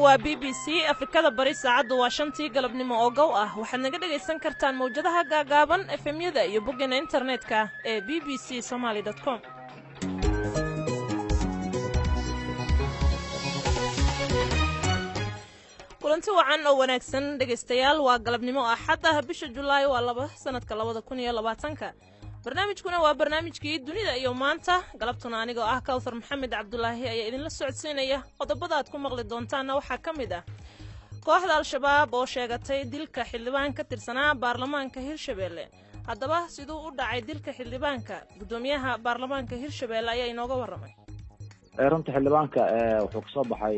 waa BBC Afrikada Bari saacadu waa 5 galabnimo oo gow ah waxaad naga dhageysan kartaan mowjadaha gaagaaban FM-yada iyo boggeena internetka ee bbcsomali.com kulanti wacan oo wanaagsan dhageystayaal waa galabnimo axad ah bisha Juulaay waa 2 sanadka 2020 barnaamijkuna waa barnaamijkii dunida iyo maanta galabtuna anigoo ah Kawthar Maxamed Cabdullaahi ayaa idin la socodsiinaya qodobada aad ku maqli doontaan waxa kamid ah kooxda al-shabaab oo sheegatay dilka xildhibaan ka tirsanaa baarlamaanka Hirshabeelle haddaba sidoo u dhacay dilka xildhibaanka gudoomiyaha baarlamaanka Hirshabeelle ayaa inooga waramay runtii xildhibaanka wuxuu ka soo baxay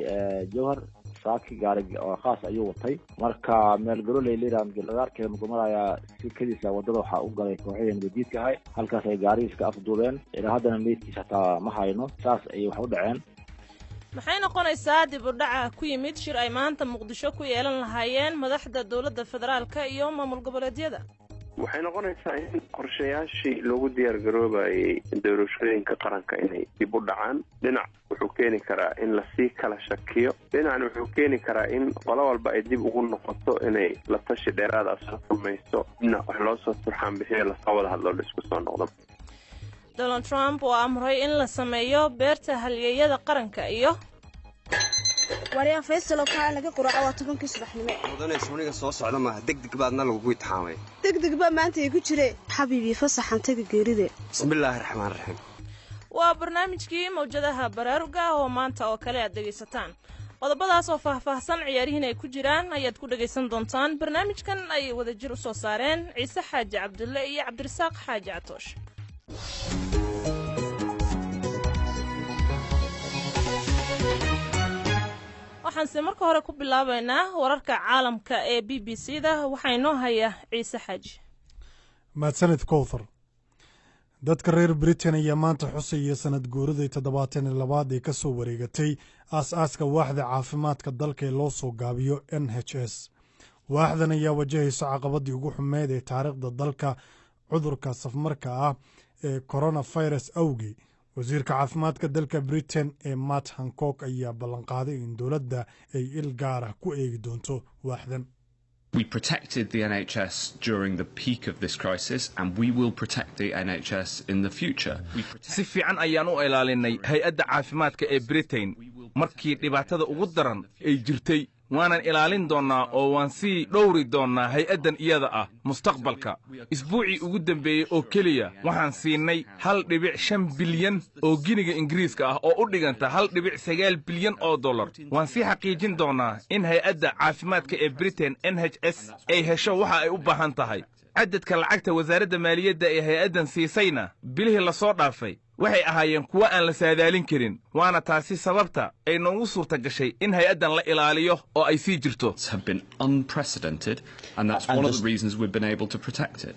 Jowhar saaki gaari oo khaas ayuu watay marka meel galolay leeyahay galgaarka muqamaraya si kaliya wadada waxa uu galay kooxdeen jadiidka ahay halkaas ay gaariiska afduubeen ilaa haddana meedkiisa taa ma hayno saas ay wax u dhaceen maxay noqonaysaa dib u dhaca ku yimid shir ay maanta Muqdisho ku yeelan lahaayeen madaxda dawladda federaalka iyo maamul goboleedyada waxay noqonaysaa in qorshayaashii lagu diyaar garoobayay doorashooyinka qaranka inay dib u dhacaan dhinac wuxuu keeni karaa in la sii kala shakiyo dhinacna wuxuu keeni karaa in qolo walba ay dib ugu noqoto inay la tashi dheeraad ah samayso dhinac wax loo soo turxaan bixiyo la soo wada hadlo la isku soo noqdo Donald Trump oo amray in la sameeyo beerta halyeeyada qaranka iyo wariya Faisal ka laga quraacay 10 subaxnimo wadana isuniga soo socda ma degdeg baadna lagu itixaamay degdeg ba maanta ay ku jireen xabiibi fasaxan taga geerida bismillaahir rahmaanir rahiim waa barnaamijkii mowjadaha baraaruga oo maanta oo kale aad dhageysataan qodobadaas oo faahfaahsan ciyaarihiin ay ku jiraan ayaad ku dhageysan doontaan barnaamijkan ay wada jir u soo saareen Ciise Xaaji Cabdulle iyo Cabdirasaaq Xaaji Catoosh waxaan si marka hore ku bilaabaynaa wararka caalamka ee BBC-da waxaa inoo haya Ciise Xaaji mahadsanid Kawthar dadka reer Britain ayaa maanta xusaya sanad guuradii 72 ee ka soo wareegatay aas-aaska waaxda caafimaadka dalka ee loo soo gaabiyo NHS waaxdan ayaa wajahaysa caqabadii ugu xumeed ee taariikhda dalka cudurka safmarka ah ee coronavirus awgeed wasiirka caafimaadka dalka Britain ee Matt Hancock ayaa ballan qaaday in dawladda ay il gaar ah ku eegi doonto waaxdan We protected the NHS during the peak of this crisis and we will protect the NHS in the future. Si fiican ayaan u ilaalinay hay'adda caafimaadka ee Britain markii dhibaatada ugu daran ay jirtay waanan ilaalin doonaa oo waan sii dhowri doonaa hay'addan iyada ah mustaqbalka isbuucii ugu dambeeyay oo keliya waxaan siinay 1.5 bilyan oo giniga Ingiriiska ah oo u dhiganta 1.9 bilyan oo dollar waan sii xaqiijin doonaa in hay'adda caafimaadka ee Britain NHS ay hesho waxa ay u baahan tahay cadadka lacagta wasaaradda maaliyadda ee hay'addan siisayna bilihii la soo dhaafay waxay ahaayeen kuwa aan la saadaalin karin waana taasi sababta ay noogu suurta gashay in hay'addan la ilaaliyo oo ay sii jirto have been unprecedented and that's one of the reasons we've been able to protect it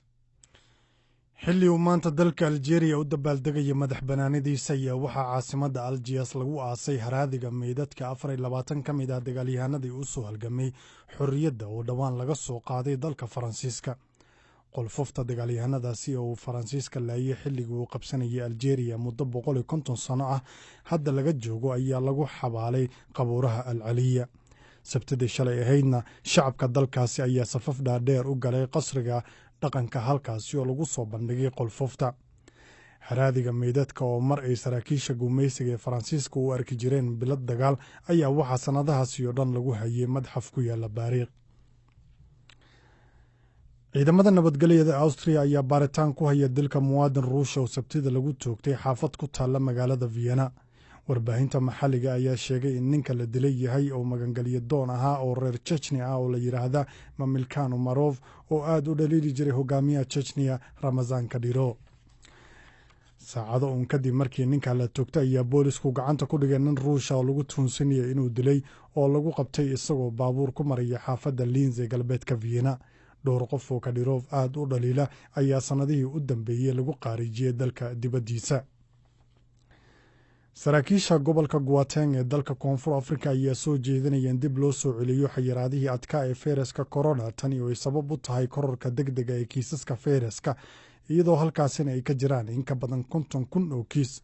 xilli uu maanta dalka Algeria u dabaaldegaya madax banaanadiisa ayaa waxaa caasimadda Algiers lagu aasay haraadiga meydadka 24 ka mid ah dagaalyahanadii u soo halgamay xorriyadda oo dhawaan laga soo qaaday dalka Faransiiska qolfofta dagaalyahanadaasi oo Faransiiska laayay xilligii uu qabsanayay Algeria muddo 150 sano ah hadda laga joogo ayaa lagu xabaalay qabuuraha Al-Aliya sabtidii shalay ahaydna shacabka dalkaasi ayaa safaf dhaadheer u galay qasriga dhaqanka halkaasi oo lagu soo bandhigay qolfofta haraadiga meydadka oo mar ay saraakiisha gumaysiga ee Faransiiska u arki jireen bilad dagaal ayaa waxaa sanadahaasi oo dhan lagu hayay madxaf ku yaala Baariiq ciidamada nabadgelyada Austria ayaa baaritaan ku haya dilka muwaadin Ruush oo sabtida lagu toogtay xaafad ku taala magaalada Vienna warbaahinta maxalliga ayaa sheegay in ninka la dilay yahay oo magangeliyo doon ahaa oo reer Chechnya ah oo la yiraahdo Mamilkan Umarov oo aad u dhaliili jiray hogaamiyaha Chechnya Ramazan Kadyrov saacado uun kadib markii ninka la toogtay ayaa boolisku gacanta ku dhigay nin Ruush oo lagu tuunsanayay inuu dilay oo lagu qabtay isagoo baabuur ku maraya xaafadda Linz ee galbeedka Vienna dhowr qof oo Kadyrov aad u dhaliila ayaa sanadihii u dambeeyay lagu qaarijiyay dalka dibaddiisa saraakiisha gobolka Gauteng ee dalka Koonfur Afrika ayaa soo jeedinayeen dib loo soo celiyo xayiraadihii adkaa ee fayraska corona tani oo ay sabab u tahay kororka degdega ee kiisaska fayraska iyadoo halkaasina ay ka jiraan in ka badan 50,000 oo kiis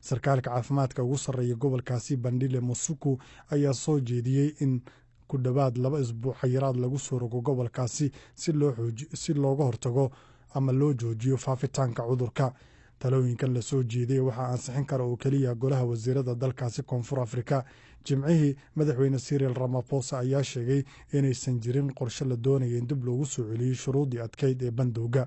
sarkaalka caafimaadka ugu sarreeya gobolkaasi Bandile Musuku ayaa soo jeediyey in ku dhowaad 2 isbuuc xayiraad lagu soo rogo gobolkaasi si looga hortago ama loo joojiyo faafitaanka cudurka. talooyinkan la soo jeediyey waxaa ansixin kara oo keliya golaha wasiirada dalkaasi Koonfur Afrika. Jimcihii madaxweyne Cyril Ramaphosa ayaa sheegay inaysan jirin qorshe la doonaya in dib loogu soo celiyo shuruudii adkeyd ee bandowga.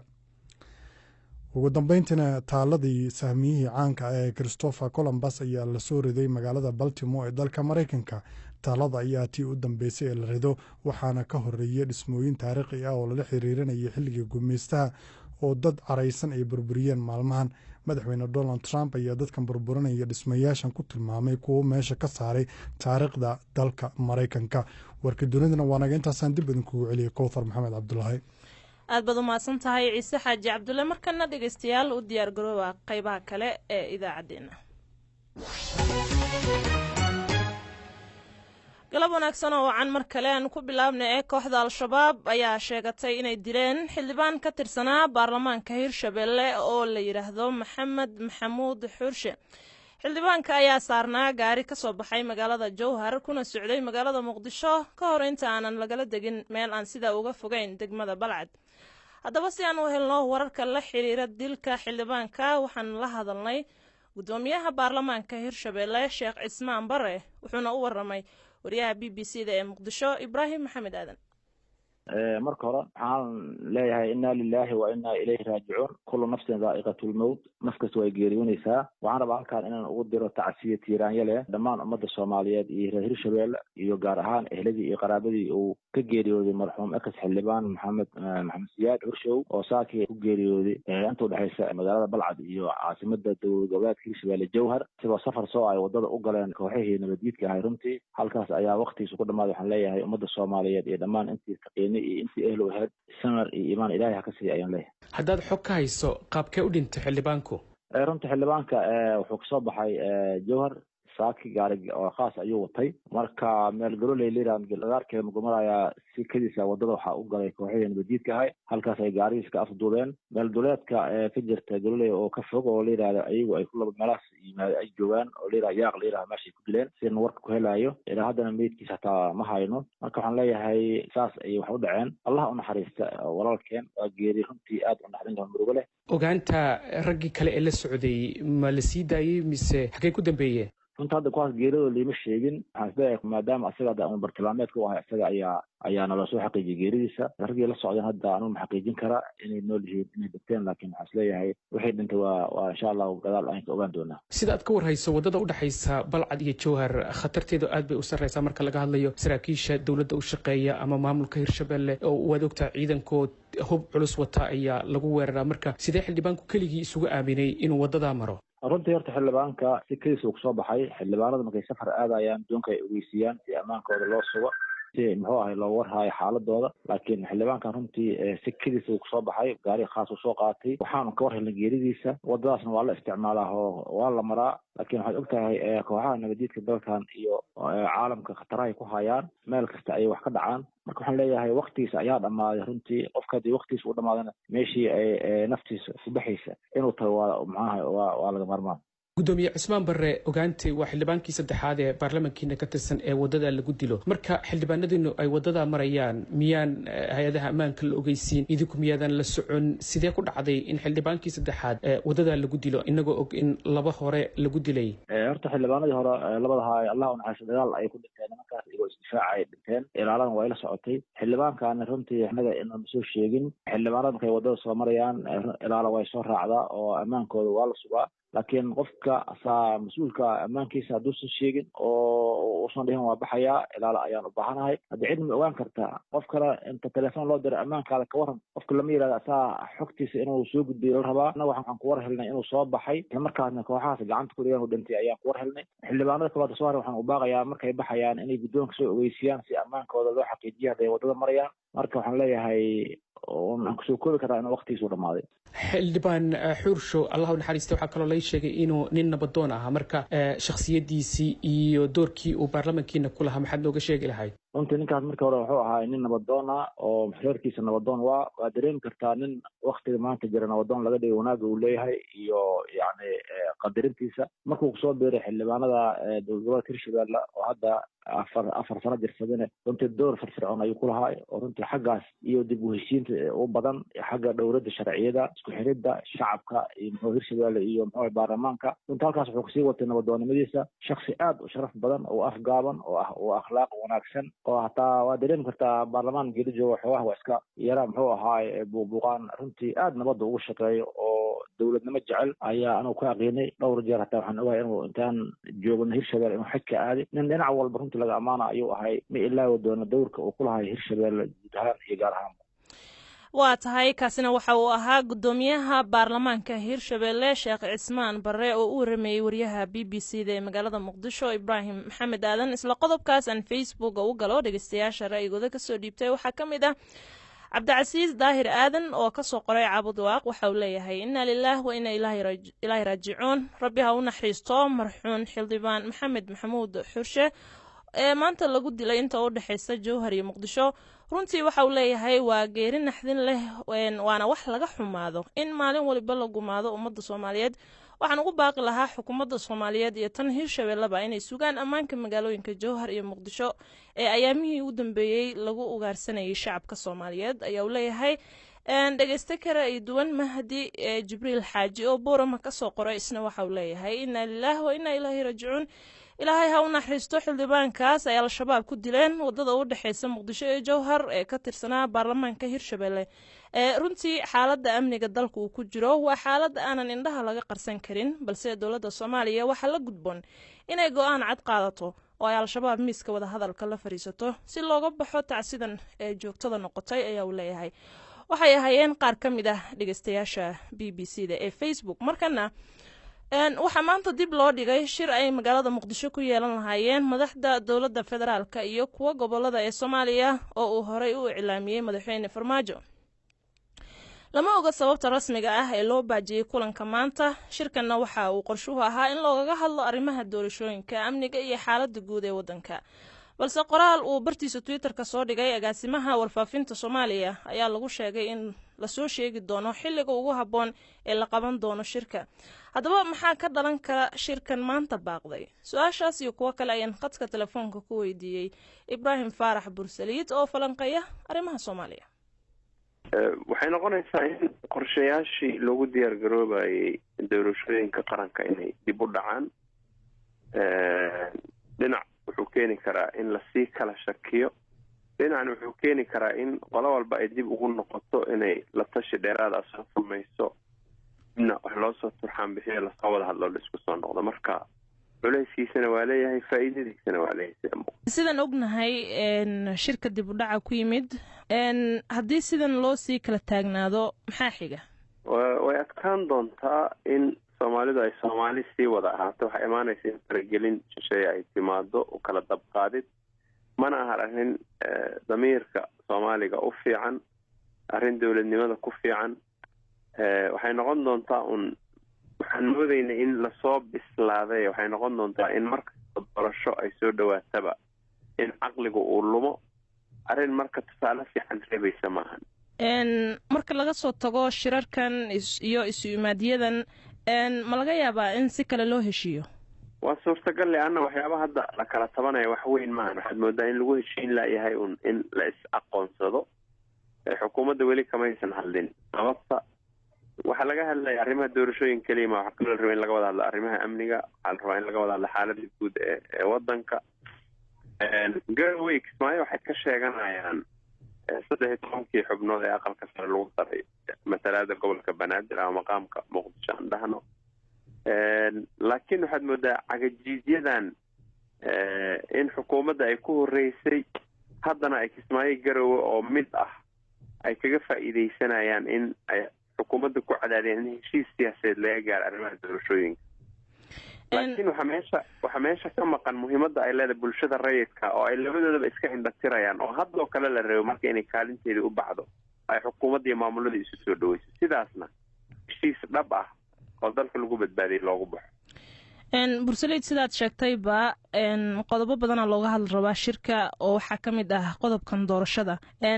ugu dambeyntiina taaladii sahmiyihii caanka ee Christopher Columbus ayaa la soo riday magaalada Baltimore ee dalka Mareykanka. taalada ayaa tii u dambeysay ee la rido waxaana ka horeeyay dhismooyin taariikhi ah oo lala xiriirinayay xilligii gumeystaha oo dad caraysan ay burburiyeen maalmahan. madaxweyne Donald Trump ayaa dadkan burburinaya dhismayaashan ku tilmaamay kuwo meesha ka saaray taariikhda dalka Mareykanka. warkii dunidana waa naga intaasaan dib idinkugu celiyay Kowthar Maxamed Cabdulaahi. aad baad u mahadsan tahay Ciise Xaaji Cabdulle. markana dhegeystayaal u diyaar garooba qaybaha kale ee idaacadeena. galab wanaagsan oo wacan mar kale aan ku bilaabnay ee kooxda Al-Shabaab ayaa sheegatay inay dileen xildhibaan ka tirsanaa baarlamaanka Hirshabelle oo la yiraahdo Maxamed Maxamuud Xurshe. xildhibaanka ayaa saarnaa gaari ka soo baxay magaalada Jowhar kuna socday magaalada Muqdisho ka hor inta aanan lagala degin meel aan sida uga fogeyn degmada Balcad. haddaba si aan u helno wararka la xiriira dilka xildhibaanka waxaan la hadalnay gudoomiyaha baarlamaanka Hirshabelle Sheekh Cismaan Bare wuxuuna u waramay wariyaha BBC-da ee Muqdisho Ibrahim Maxamed Aadan. marka hore waxaan leeyahay inna lillahi wa inna ilayhi raaji'uun kullu nafsin dhaa'iqatul mawt nafkas way geeriyoonaysaa. waxaan rabaa halkaan inaan ugu diro tacsiyo tiiraanya leh dhammaan ummadda Soomaaliyeed iyo reer Hirshabelle iyo gaar ahaan ehladii iyo qaraabadii uu ka geeriyooday marxuum ex xildhibaan Maxamed Siyaad Xurshow oo saakii ku geeriyooday inta u dhaxaysa magaalada Balcad iyo caasimadda dowlad goboleedka Hirshabelle Jowhar sidoo safar soo ay wadada u galeen kooxihii nabadiidka ahay. runtii halkaas ayaa waqtigiisa ku dhamaaday. waxaan leeyahay ummadda Soomaaliyeed iyo dhammaan intii taqeeni iyo intii ehlo ahayd samar iyo iimaan ilaahay ha ka siiyo ayaan leeyahay. haddaad xog ka hayso qaabkee u dhintay xildhibaanku? runtii xildhibaanka wuxuu kasoo baxay Jowhar saaki gaari oo khaas ayuu watay. marka meel galoley liiraan galagaarkeeda mugumaraya si kadiisa wadada waxaa u galay kooxihii nabadiidka ahay. halkaas ay gaarigiiska afduubeen meel duleedka ka jirta galoley oo ka fog oo layidhahda ayagu ay ku laba meelahaas yimaado ay joogaan oo layidhaha yaaq layidhaha meeshay ku dileen sidana warka ku helayo ilaa haddana meydkiisa hataa ma hayno. marka waxaan leeyahay saas ayay wax u dhaceen. allah u naxariista walaalkeen waa geeri runtii aad u naxdin doon murugo leh. ogaanta raggii kale ee la socday ma la sii daayey mise xagee ku dambeeyeen? runta hadda kuwaas geeridooda liima sheegin. waxaan isleeyahay maadaama asaga hadda un bartilmaameedka u ahay isaga ayaa nala soo xaqiijiyay geeridiisa. raggii la socdeen hadda anu ma xaqiijin kara inay nool yihiin inay degteen laakiin waxaan isleeyahay wixii dhintay waa insha allahu gadaal aan ka ogaan doonaa. sida aad ka warhayso wadada u dhaxaysa Balcad iyo Jowhar khatarteedu aad bay u sarreysaa marka laga hadlayo saraakiisha dowladda u shaqeeya ama maamulka Hirshabelle oo waad ogtaa ciidankood hub culus wata ayaa lagu weeraraa. marka sidee xildhibaanku keligii isugu aaminay inuu wadada maro? runtii horta xildhibaanka si kadiisa uu kasoo baxay. xildhibaanada markay safar aadayaan doonka ay ogeysiiyaan si ammaankooda loo sugo si muxuu ahay loo warhaayo xaaladooda. laakiin xildhibaankan runtii si kadiisa uu kasoo baxay gaari khaas uu soo qaatay. waxaanu ka war helnay geeridiisa. wadadaasna waa la isticmaalaa oo waa la maraa. laakiin waxaad ogtahay kooxaha nabadiidka dalkan iyo caalamka khatarahay ku hayaan meel kasta ayay wax ka dhacaan. marka waxaan leeyahay waqtigiisa ayaa dhammaaday. runtii qofka haddii waqtigiisa u dhamaadana meeshii ay naftiisa ku baxaysa inuu tago waa laga maarmaan. gudoomiye Cismaan Bare ogaantay waa xildhibaankii saddexaad ee baarlamankiina ka tirsan ee wadada lagu dilo. marka xildhibaanadinu ay wadada marayaan miyaan hay'adaha ammaanka la ogeysiin? idinku miyaadan la socon? sidee ku dhacday in xildhibaankii saddexaad wadada lagu dilo inagoo og in laba hore lagu dilay? horta xildhibaanadii hore labadaha allah u naxariisto dagaal ay ku dhinteen. nimankaas iyagoo isdifaaca ay dhinteen. ilaalana waa ila socotay. xildhibaankaana runtii anaga inaan soo sheegin. xildhibaanada markay wadada soo marayaan ilaala way soo raacdaa oo ammaankooda waa la sugaa. laakiin qofka asaa mas-uulka ammaankiisa hadduusan sheegin oo uusan dhihin waa baxayaa ilaala ayaan u baahanahay. hadda cid ma ogaan kartaa qof kale inta telefoon loo diro ammaankaada ka waran qofka lama yidhahda asaa xogtiisa inuu soo gudbiyo la rabaa. annaga waxaan ku war helnay inuu soo baxay markaasna kooxahaas gacanta ku dhigan u dhintay ayaan ku war helnay. xildhibaanada kabaada soo haray waxaan u baaqayaa markay baxayaan inay guddoonka soo ogeysiyaan si ammaankooda loo xaqiijiyo hadday wadada marayaan. marka waxaan leeyahay aan kusoo koobi karaa inuu waqtigiisa u dhamaaday. xildhibaan Xurshow allah u naxariista waxaa kaloo lay sheegay inuu nin nabadoon ahaa. marka shakhsiyadiisii iyo doorkii uu baarlamankiina ku lahaa maxaad nooga sheegi lahayd? runtii ninkaas markii hore wuxuu ahaa nin nabadoon ah oo reerkiisa nabadoon waa dareemi kartaa nin waktiga maanta jira nabadoon laga dhigay wanaaga uu leeyahay iyo yacni qadarintiisa markuu kusoo biiray xildhibaanada dowlad goboleedka hirshabelle oo hadda afar sano jirsadine runtii door firfircoon ayuu ku lahaa oo runtii xaggaas iyo dib u heshiinta u badan xagga dowladda sharciyada isku xiridda shacabka iyo muxuu hirshabelle iyo muxuu baarlamaanka runtii halkaas wuxuu kasii watay nabadoonnimadiisa shaksi aad u sharaf badan oo afgaaban oo akhlaaq wanaagsan oo hataa waa dareemi kartaa baarlamaan geeli jooga xoogaha waa iska yara muxuu ahaay buuqbuuqaan runtii aad nabadda ugu shaqeeyo oo dowladnimo jecel ayaa anigu ka aqiinay dhowr jeer hataa waxaan ogahay inuu intaan joogno hirshabelle inuu xaj ka aaday nin dhinac walba runtii laga ammaana ayuu ahay ma ilaawi doono dowrka uu ku lahay hirshabelle guud ahaan iyo gaar ahaan waa tahay kaasina waxa uu ahaa guddoomiyaha baarlamaanka hirshabelle sheekh cismaan barre oo u warameeyey wariyaha b b c da ee magaalada muqdisho ibraahim maxamed aadan isla qodobkaas aan facebooka u galo dhegeystayaasha ra'yigooda kasoo dhiibtay waxaa ka mid ah cabdicasiis daahir aadan oo kasoo qoray cabudwaaq waxa uu leeyahay inna lilah wa inna ilaahi raajicuun rabbi ha u naxariisto marxuun xildhibaan maxamed maxamuud xurshe ee maanta lagu dilay inta u dhexaysa jowhar iyo muqdisho runtii waxa uu leeyahay waa geeri naxdin leh waana wax laga xumaado in maalin waliba la gumaado ummadda soomaaliyeed waxaan ugu baaqi lahaa xukuumadda soomaaliyeed iyo tan hirshabelleba inay sugaan ammaanka magaalooyinka jowhar iyo muqdisho ee ayaamihii u dambeeyey lagu ugaarsanayay shacabka soomaaliyeed ayaa uu leeyahay dhegeyste kale ay duwan mahdi jibriil xaaji oo boorama kasoo qoray isna waxa uu leeyahay inna lilah wa inna ilaahi raajicuun ilaahay ha u naxariisto xildhibaankaas ay al-shabaab ku dileen wadada u dhexeysa muqdisho ee jowhar ee ka tirsanaa baarlamaanka hirshabelle runtii xaaladda amniga dalka uu ku jiro waa xaaladda aanan indhaha laga qarsan karin balse dowladda soomaaliya waxaa la gudboon inay go-aan cad qaadato oo ay al-shabaab miiska wadahadalka la fadhiisato si looga baxo tacsidan ee joogtada noqotay ayaa uu leeyahay waxay ahaayeen qaar ka mid ah dhegeystayaasha b b c da ee facebook markana waxaa maanta dib loo dhigay shir ay magaalada muqdisho ku yeelan lahaayeen madaxda dowladda federaalka iyo kuwa gobolada ee soomaaliya oo uu horey u iclaamiyey madaxweyne farmaajo lama oga sababta rasmiga ah ee loo baajiyey kulanka maanta shirkanna waxa uu qorshuhu ahaa in loogaga hadlo arrimaha doorashooyinka amniga iyo xaaladda guud ee waddanka balse qoraal uu bartiisa twitterka soo dhigay agaasimaha warfaafinta soomaaliya ayaa lagu sheegay in lasoo sheegi doono xilliga ugu habboon ee la qaban doono shirka haddaba maxaa ka dhalan kara shirkan maanta baaqday su-aashaas iyo kuwo kale ayaan khadka telefoonka ku weydiiyey ibraahim faarax bursaliid oo falanqeeya arrimaha soomaaliya waxay noqonaysaa in qorshayaashii loogu diyaar garoobayay doorashooyinka qaranka inay dib u dhacaan dhinac wuxuu keeni karaa in lasii kala shakiyo dhinacna wuxuu keeni karaa in qolo walba ay dib ugu noqoto inay la tashi dheeraada soo samayso dibna wax loo soo turxaan bixiyo lasoo wada hadlo la isku soo noqdo marka culayskiisana waa leeyahay faa'iidadiisana waa leeyahay sidaan ognahay shirka dib u dhaca ku yimid haddii sidan loo sii kala taagnaado maxaa xiga way adkaan doontaa in soomaalidu ay soomaali sii wada ahaato waxaa imaanaysa in faragelin shisheeye ay timaado u kala dabqaadid mana aha arrin damiirka soomaaliga u fiican arrin dowladnimada ku fiican waxay noqon doontaa waxaan moodayna in lasoo bislaaday waxay noqon doontaa in markasta doorasho ay soo dhawaataba in caqligu uu lumo arrin marka tusaale fiican reebaysa maahan marka laga soo tago shirarkan iyo isu imaadyadan ma laga yaabaa in si kale loo heshiiyo waa suurtagal leanna waxyaaba hadda la kala tabanaya wax weyn maahan waxaad moodaa in lagu heshiin laayahay in la is aqoonsado xukuumadda weli kamaysan hadlin sababta waxaa laga hadlaya arrimaha doorashooyin kelima waxaa kaloo la rabaa in laga wada hadlo arrimaha amniga waxaa la rabaa in laga wada hadlo xaaladda guud ee waddanka garowe kismaayo waxay ka sheeganayaan 13 xubnood ee aqalka sare lagu daray matalaada gobolka banaadir ama maqaamka muqdisho aan dhahno laakiin waxaad moodaa cagajiidyadan in xukuumadda ay ku horeysay haddana ay kismaayo garowe oo mid ah ay kaga faa'iidaysanayaan in ay xukuumadda ku cadaadiyaan in heshiis siyaasadeed laga gaaro arrimaha doorashooyinka laakiin waxaa meesha ka maqan muhiimadda ay leedahay bulshada rayidka oo ay labadoodaba iska indhatirayaan oo haddoo kale la rabo marka inay kaalinteedii u baxdo ay xukuumadda iyo maamulada isu soo dhaweyso sidaasna heshiis dhab ah oo dalka lagu badbaadiyay loogu baxo bursaliid sidaad sheegtayba qodobo badana looga hadli rabaa shirka oo waxaa ka mid ah qodobkan doorashada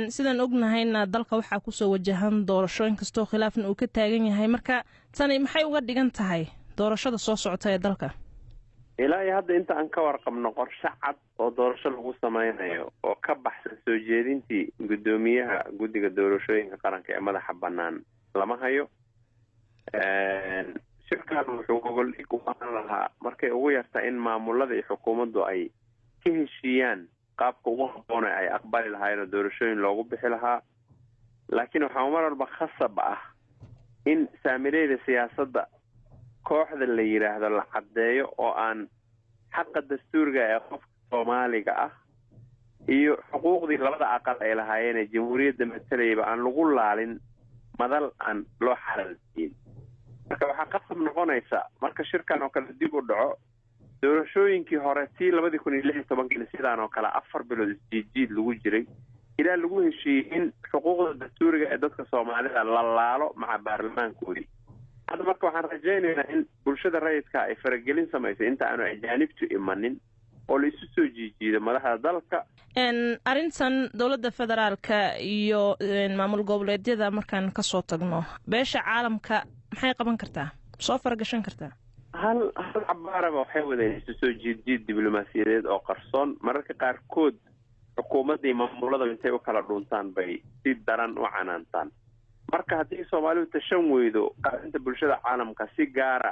sidaan ognahayna dalka waxaa kusoo wajahan doorasho inkastoo khilaafna uu ka taagan yahay marka tani maxay uga dhigan tahay doorashada soo socota ee dalka ilaa iyo hadda inta aan ka warqabno qorshe cad oo doorasho lagu samaynayo oo ka baxsan soo jeedintii guddoomiyaha guddiga doorashooyinka qaranka ee madaxa bannaan lama hayo shirkan wuxuu gogol dhig u ahaan lahaa markay ugu yartaa in maamulada iyo xukuumaddu ay ka heshiiyaan qaabka ugu habboon ay aqbali lahaayeen oo doorashooyin loogu bixi lahaa laakiin waxaa mar walba khasab ah in saamilayda siyaasadda kooxda la yidhaahdo la caddeeyo oo aan xaqa dastuuriga ee qofka soomaaliga ah iyo xuquuqdii labada aqal ay lahaayeen ee jamhuuriyadda matalayba aan lagu laalin madal aan loo xalaalsiin marka waxaa qasab noqonaysa marka shirkan oo kale dib u dhaco doorashooyinkii hore tii 2016 sidaan oo kale 4 bilood isjiid lagu jiray ilaa lagu heshiiyey in xuquuqda dastuuriga ee dadka Soomaalida la laalo maca baarlamaankoodii hadda marka waxaan rajaynaynaa in bulshada rayidka ay faragelin sameeyso inta aanu ajaanibtu imanin oo la isu soo jiijiido madaxda dalka arintan dowladda federaalka iyo maamul goboleedyada markaan ka soo tagno beesha caalamka maxay qaban kartaa soo faragashan kartaa hal cabaaraba waxay wadeen isu soo jiijiid diblomaasiyadeed oo qarsoon mararka qaarkood xukuumadda iyo maamulada intay u kala dhuntaan bay si daran u canaantaan marka haddii Soomaalidu tashan weydo qarinta bulshada caalamka si gaara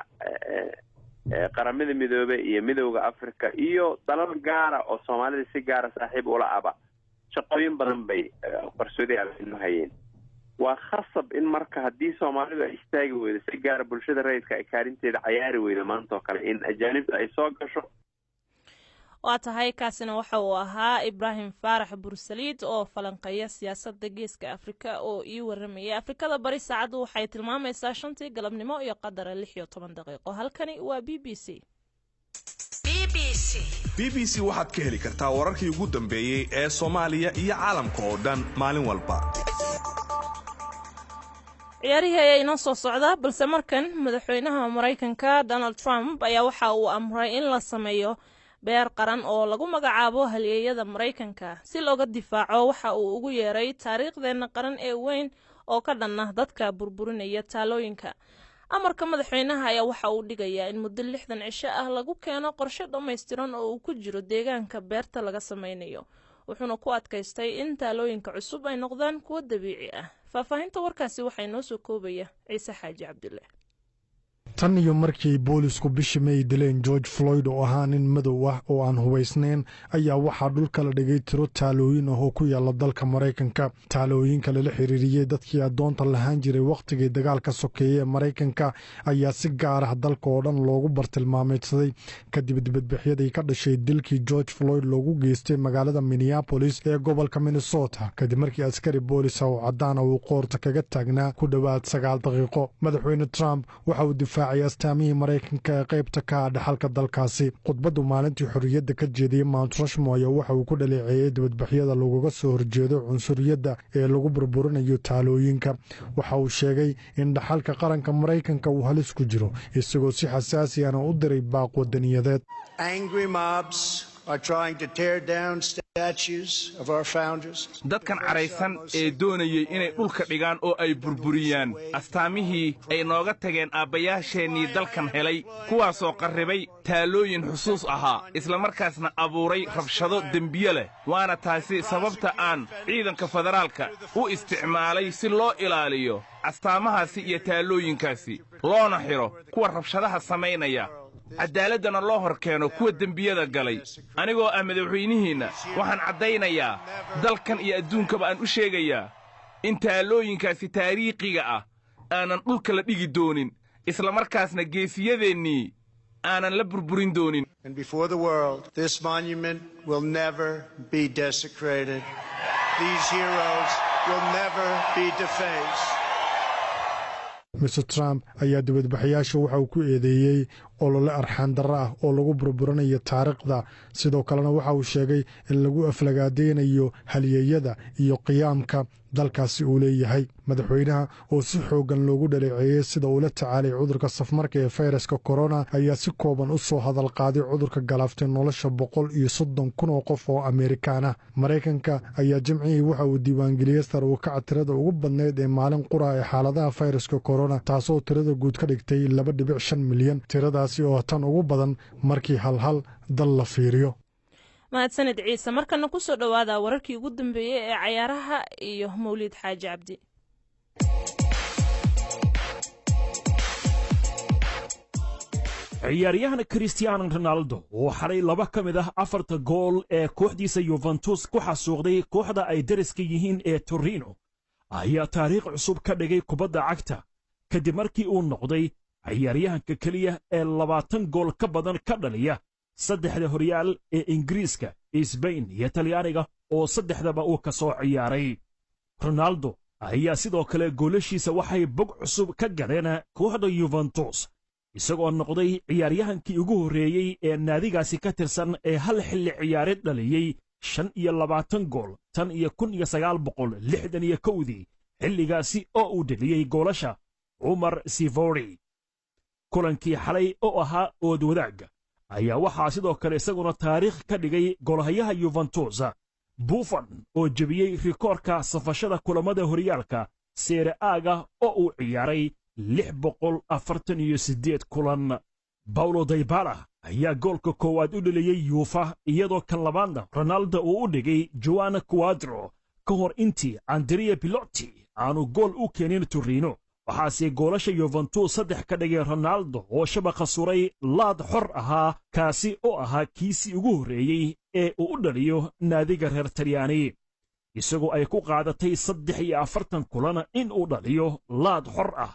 qaramada midoobay iyo midowga Afrika iyo dalal gaara oo Soomaalida si gaara saaxiib ula aba shaqooyin badan bay qarsoodiyeen hayeen waa khasab in marka haddii Soomaalidu ay istaagi weydo si gaara bulshada rayidka ay kaarinteeda ciyaari weydo maanta oo kale in ajaanibta ay soo gasho waa tahay kaasina waxa uu ahaa Ibrahim Faarax Bursaliid oo falanqeeya siyaasadda geeska Afrika oo ii waramayay Afrikada bari saacadu waxay tilmaamaysaa 5 galabnimo iyo qadar 16 daqiiqo halkani waa BBC waxaad ka heli kartaa wararkii ugu dambeeyay ee Soomaaliya iyo caalamka oo dhan maalin walba ciyaarihii ayaa inoo soo socda balse markan madaxweynaha Mareykanka Donald Trump ayaa waxa uu amray in la sameeyo beer qaran oo lagu magacaabo halyeeyada Mareykanka si looga difaaco waxa uu ugu yeeray taariikhdeena qaran ee weyn oo ka dhanna dadka burburinaya taalooyinka amarka madaxweynaha ayaa waxa uu dhigayaa in muddo 60 cisho ah lagu keeno qorshe dhameystiran oo uu ku jiro deegaanka beerta laga sameynayo wuxuuna ku adkaystay in taalooyinka cusub ay noqdaan kuwo dabiici ah faahfaahinta warkaasi waxay noo soo koobaya Ciise Xaaji Cabdulle tan iyo markii boolisku bishii May dileen George Floyd oo ahaa nin madow ah oo aan hubaysnayn ayaa waxaa dhulka la dhigay tiro taalooyin oo ku yaala dalka Mareykanka taalooyinka la xiriiriyay dadkii adoonta lahaan jiray waqtigii dagaalka sokeeye Mareykanka ayaa si gaar ah dalka oo dhan loogu bartilmaameedsaday kadib dibadbaxyadii ka dhashay dilkii George Floyd loogu geystay magaalada Minneapolis ee gobolka Minnesota kadib markii askari boolis oo cadaan ah uu qoorta kaga taagnaa ku dhawaad 9 daqiiqo madaxweyne Trump waxa uu difaacay astaamihii Mareykanka ee qaybta ka ah dhaxalka dalkaasi khudbadu maalintii xorriyadda ka jeediyay Mount Rushmore waxa uu ku dhaleeceeyay dibadbaxyada looga soo horjeedo cunsuriyadda ee lagu burburinayo taalooyinka waxa uu sheegay in dhaxalka qaranka Mareykanka uu halis ku jiro isagoo si xasaasi ah u diray baaq wadaniyadeed angry mobs are trying to tear down statues of our founders dadkan caraysan ee doonayay inay dhulka dhigaan oo ay burburiyaan astaamihii ay nooga tageen aabbayaasheenii dalkan helay kuwaasoo qarribay taalooyin xusuus ahaa isla markaasna abuuray rabshado dembiye leh waana taasi sababta aan ciidanka federaalka u isticmaalay si loo ilaaliyo astaamahaasi iyo taalooyinkaasi loona xiro kuwa rabshadaha samaynaya cadaaladana loo hor keeno kuwa dembiyada galay anigoo ah madaxweynihiinna waxaan caddaynayaa dalkan iyo adduunkaba aan u sheegayaa in taalooyinkaasi taariikhiga ah aanan dhulka la dhigi doonin isla markaasna geesiyadeennii aanan la burburin doonin and before the world this monument will never be desecrated these heroes will never be defaced Mr. Trump ayaa dibadbaxayaasha waxa uu ku eedeeyay olole arxaan darro ah oo lagu burburinayo taariikhda sidoo kalena waxa uu sheegay in lagu aflagaadeynayo halyeeyada iyo qiyaamka dalkaasi uu leeyahay madaxweynaha oo si xoogan loogu dhaleeceeyey sida uu la tacaalay cudurka safmarka ee fayraska korona ayaa si kooban u soo hadal qaaday cudurka galaaftay nolosha 130,000 oo qof oo Amerikaan ah Mareykanka ayaa jimcihii waxa uu diiwaangeliyey sare u kaca tirada ugu badneyd ee maalin qura ee xaaladaha fayraska korona taasoo tirada guud ka dhigtay 2.5 milyan tiradaasi oo tan ugu badan markii hal dal la fiiriyo mahadsanid ciise markana ku soo dhawaada wararkii ugu dambeeyay ee cayaaraha iyo Mawlid Xaaji Cabdi ciyaaryahan Cristiano Ronaldo oo xalay 2 ka mid ah 4 gool ee kooxdiisa Juventus ku xasuuqday kooxda ay dariska yihiin ee Torino ayaa taariikh cusub ka dhigay kubadda cagta kadib markii uu noqday ciyaaryahanka kaliya ee 20 gool ka badan ka dhaliya saddexda horyaal ee Ingiriiska, Spain iyo Talyaaniga oo saddexdaba uu ka soo ciyaaray. Ronaldo ayaa sidoo kale goolashiisa waxay bog cusub ka galeen kooxda Juventus isagoo noqday ciyaaryahankii ugu horeeyay ee naadigaasi ka tirsan ee hal xilli ciyaareed dhaliyay 25 gool tan iyo 1961 xilligaasi oo uu dhaliyay goolasha Umar Sivori. kulankii xalay oo ahaa ood wadaag ayaa waxaa sidoo kale isaguna taariikh ka dhigay golhayaha Juventus Buffon oo jebiyey rikoorka safashada kulamada horyaalka Serie A oo uu ciyaaray 648 kulan. Paulo Dybala ayaa goolka koowaad u dhaliyay Juve iyadoo kan labaadna Ronaldo uu u dhigay Joan Quadro ka hor intii Andrea Pilotti aanu gool u keenin Torino. waxaase goolasha Juventus 3 ka dhigay Ronaldo oo shabaqa suray laad xor ahaa kaasi oo ahaa kiisii ugu horeeyay ee uu u dhaliyo naadiga reer Talyaani isagoo ay ku qaadatay 43 kulan in uu dhaliyo laad xor ah.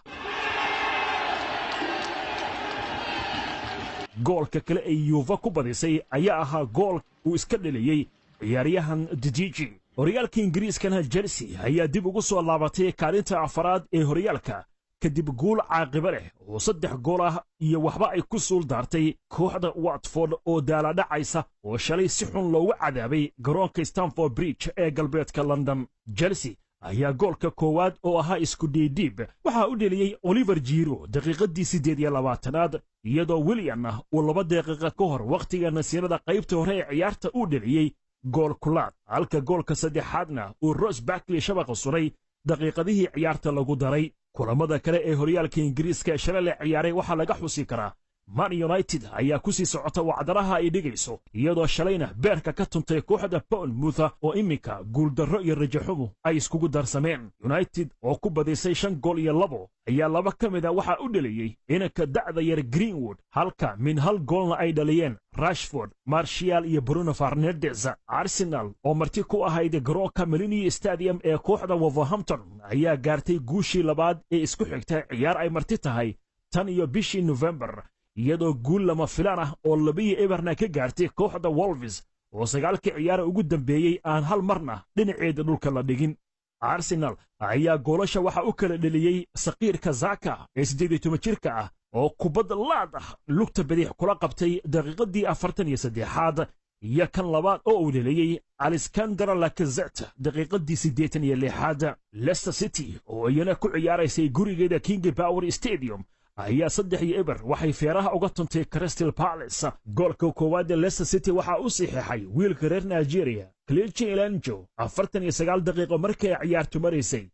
goolka kale ee Juve ku badisay ayaa ahaa gool uu iska dhaliyay ciyaaryahan Djidji. horyaalka Ingiriiskana Chelsea ayaa dib ugu soo laabatay kaalinta afaraad ee horyaalka kadib guul caaqiba leh oo 3 gool ah iyo waxba ay ku suul daartay kooxda Watford oo daala dhacaysa oo shalay si xun loogu cadaabay garoonka Stamford Bridge ee galbeedka London. Chelsea ayaa goolka koowaad oo ahaa isku dhiidhiib waxa uu dhaliyay Oliver Giroud daqiiqadii 28aad iyadoo Willian uu 2 daqiiqo ka hor waqtiga nasiinada qaybta hore ee ciyaarta uu dhaliyay gool kulaad halka goolka saddexaadna uu Ross Barkley shabaqa suray daqiiqadihii ciyaarta lagu daray. kulamada kale ee horyaalka Ingiriiska shalay la ciyaaray waxa laga xusi karaa Man United ayaa ku sii socota wacdaraha ay dhigayso iyadoo shalayna beerka ka tuntay kooxda Bournemouth oo iminka guuldarro iyo rajaxumu ay iskugu darsameen. United oo ku badisay 5 gool iyo 2 ayaa 2 ka mid ah waxa u dhaliyay inanka da'da yar Greenwood halka min hal goolna ay dhaliyeen Rashford, Martial iyo Bruno Fernandes. Arsenal oo marti ku ahayd garoonka Millennium Stadium ee kooxda Wolverhampton ayaa gaartay guushii labaad ee isku xigtay ciyaar ay marti tahay tan iyo bishii November iyadoo guul lama filaan ah oo 2-0 ka gaartay kooxda Wolves oo 9 ciyaar ugu dambeeyay aan hal marna dhinaceeda dhulka la dhigin. Arsenal ayaa goolasha waxa u kala dhaliyay saqiirka Zaka ee 18 jirka ah oo kubadda laad ah lugta bidix kula qabtay daqiiqadii 43aad iyo kan labaad oo uu dhaliyay Alexander Lacazette daqiiqadii 86aad. Leicester City oo iyana ku ciyaaraysay gurigeeda King Power Stadium ayaa 3-0 waxay feeraha uga tuntay Crystal Palace. goolka koowaad ee Leicester City waxa uu saxiixay wiilka reer Nigeria Kelechi Iheanacho 49 daqiiqo markii ay ciyaartu maraysay.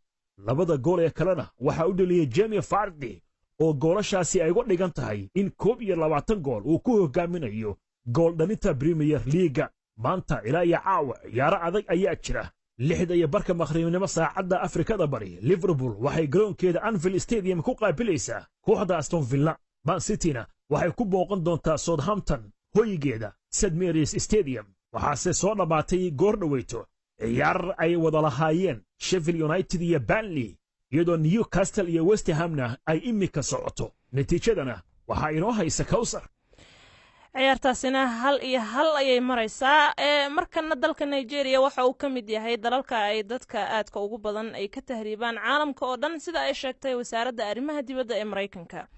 labada gool ee kalena waxa uu dhaliyay Jamie Vardy oo goolashaasi ay uga dhigan tahay in 21 gool uu ku hogaaminayo gool dhalinta Premier League. maanta ilaa iyo caawa ciyaaro adag ayaa jira 6:00 maqribnimo saacadda Afrikada Bari. Liverpool waxay garoonkeeda Anfield Stadium ku qaabilaysaa kooxda Aston Villa. Man City-na waxay ku booqan doontaa Southampton hoygeeda St Mary's Stadium. waxaase soo dhamaatay goor dhaweyto ciyaar ay wada lahaayeen Sheffield United iyo Burnley iyadoo Newcastle iyo West Hamna ay imika socoto. natiijadana waxa inoo haysa Kawsar. ciyaartaasina 1-1 ayay maraysaa markana dalka Nigeria waxa uu ka mid yahay dalalka ay dadka aadka ugu badan ay ka tahriibaan caalamka oo dhan sida ay sheegtay wasaaradda arrimaha dibadda ee Mareykanka.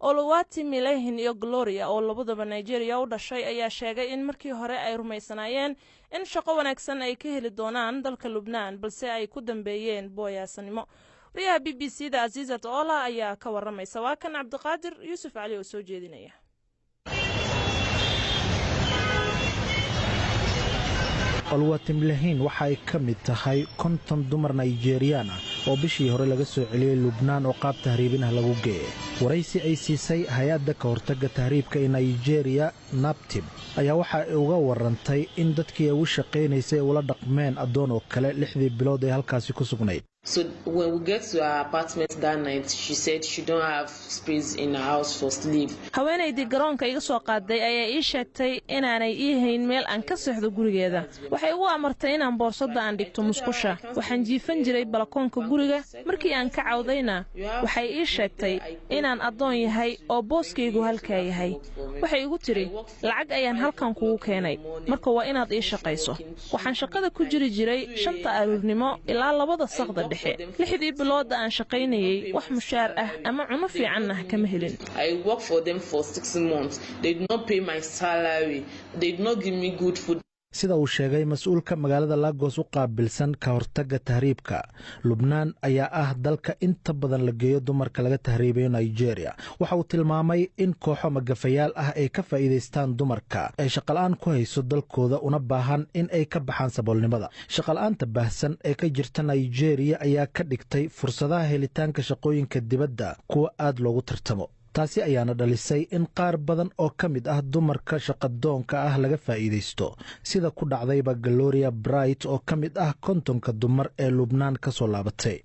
Oluwati Milehin iyo Gloria oo labadaba Nigeria u dhashay ayaa sheegay in markii hore ay rumaysanaayeen in shaqo wanaagsan ay ka heli doonaan dalka Lubnaan balse ay ku dambeeyeen booyaasanimo. Wariyaha BBC-da Azizat Ola ayaa ka waramaysa. Waa kan Cabdiqaadir Yuusuf Cali oo soo jeedinaya. Oluwati Milehin waxa ay ka mid tahay 50 dumar Nigerian ah oo bishii hore laga soo celiyay Lubnaan oo qaab tahriibin ah lagu geeyay. Waraysi ay siisay hay'adda ka hortagga tahriibka ee Nigeria NAPTIP ayaa waxa ay uga warantay in dadkii ugu shaqeynaysay ula dhaqmeen adoon oo kale 6 bilood ee halkaasi ku sugnayd. So when we get to her apartment that night, she said she don't have space in her house for sleep. Haweenaydii garoonka iga soo qaaday ayaa ii sheegtay inaanay ii hayn meel aan ka seexdo gurigeeda. Waxay ugu amartay inaan boorsada aan dhigto musqusha. Waxaan jiifan jiray balkoonka guriga. Markii aan ka cawdayna, waxay ii sheegtay inaan adoon yahay oo booskaygu halkaa yahay. Waxay igu tiri, lacag ayaan halkan kugu keenay. Marka waa inaad ii shaqayso. Waxaan shaqada ku jiri jiray 5 aroornimo ilaa 2 saqda dhexe. 6 bilood aan shaqaynayay wax mushaar ah ama cuno fiican ah kama helin. I worked for them for 6 months. They did not pay my salary. They did not give me good food. Sida uu sheegay mas'uulka magaalada Lagos u qaabilsan ka hortagga tahriibka, Lubnaan ayaa ah dalka inta badan la geeyo dumarka laga tahriibayo Nigeria. Waxa uu tilmaamay in kooxo magafayaal ah ay ka faa'iideystaan dumarka ay shaqalaan ku hayso dalkooda una baahan in ay ka baxaan saboolnimada. Shaqalaanta baahsan ee ka jirta Nigeria ayaa ka dhigtay fursadaha helitaanka shaqooyinka dibadda kuwa aad loogu tartamo. taasi ayaana dhalisay in qaar badan oo ka mid ah dumarka shaqadoonka ah laga faa'iideysto sida ku dhacdayba Gloria Bright oo ka mid ah 50 dumar ee Lubnaan ka soo laabatay.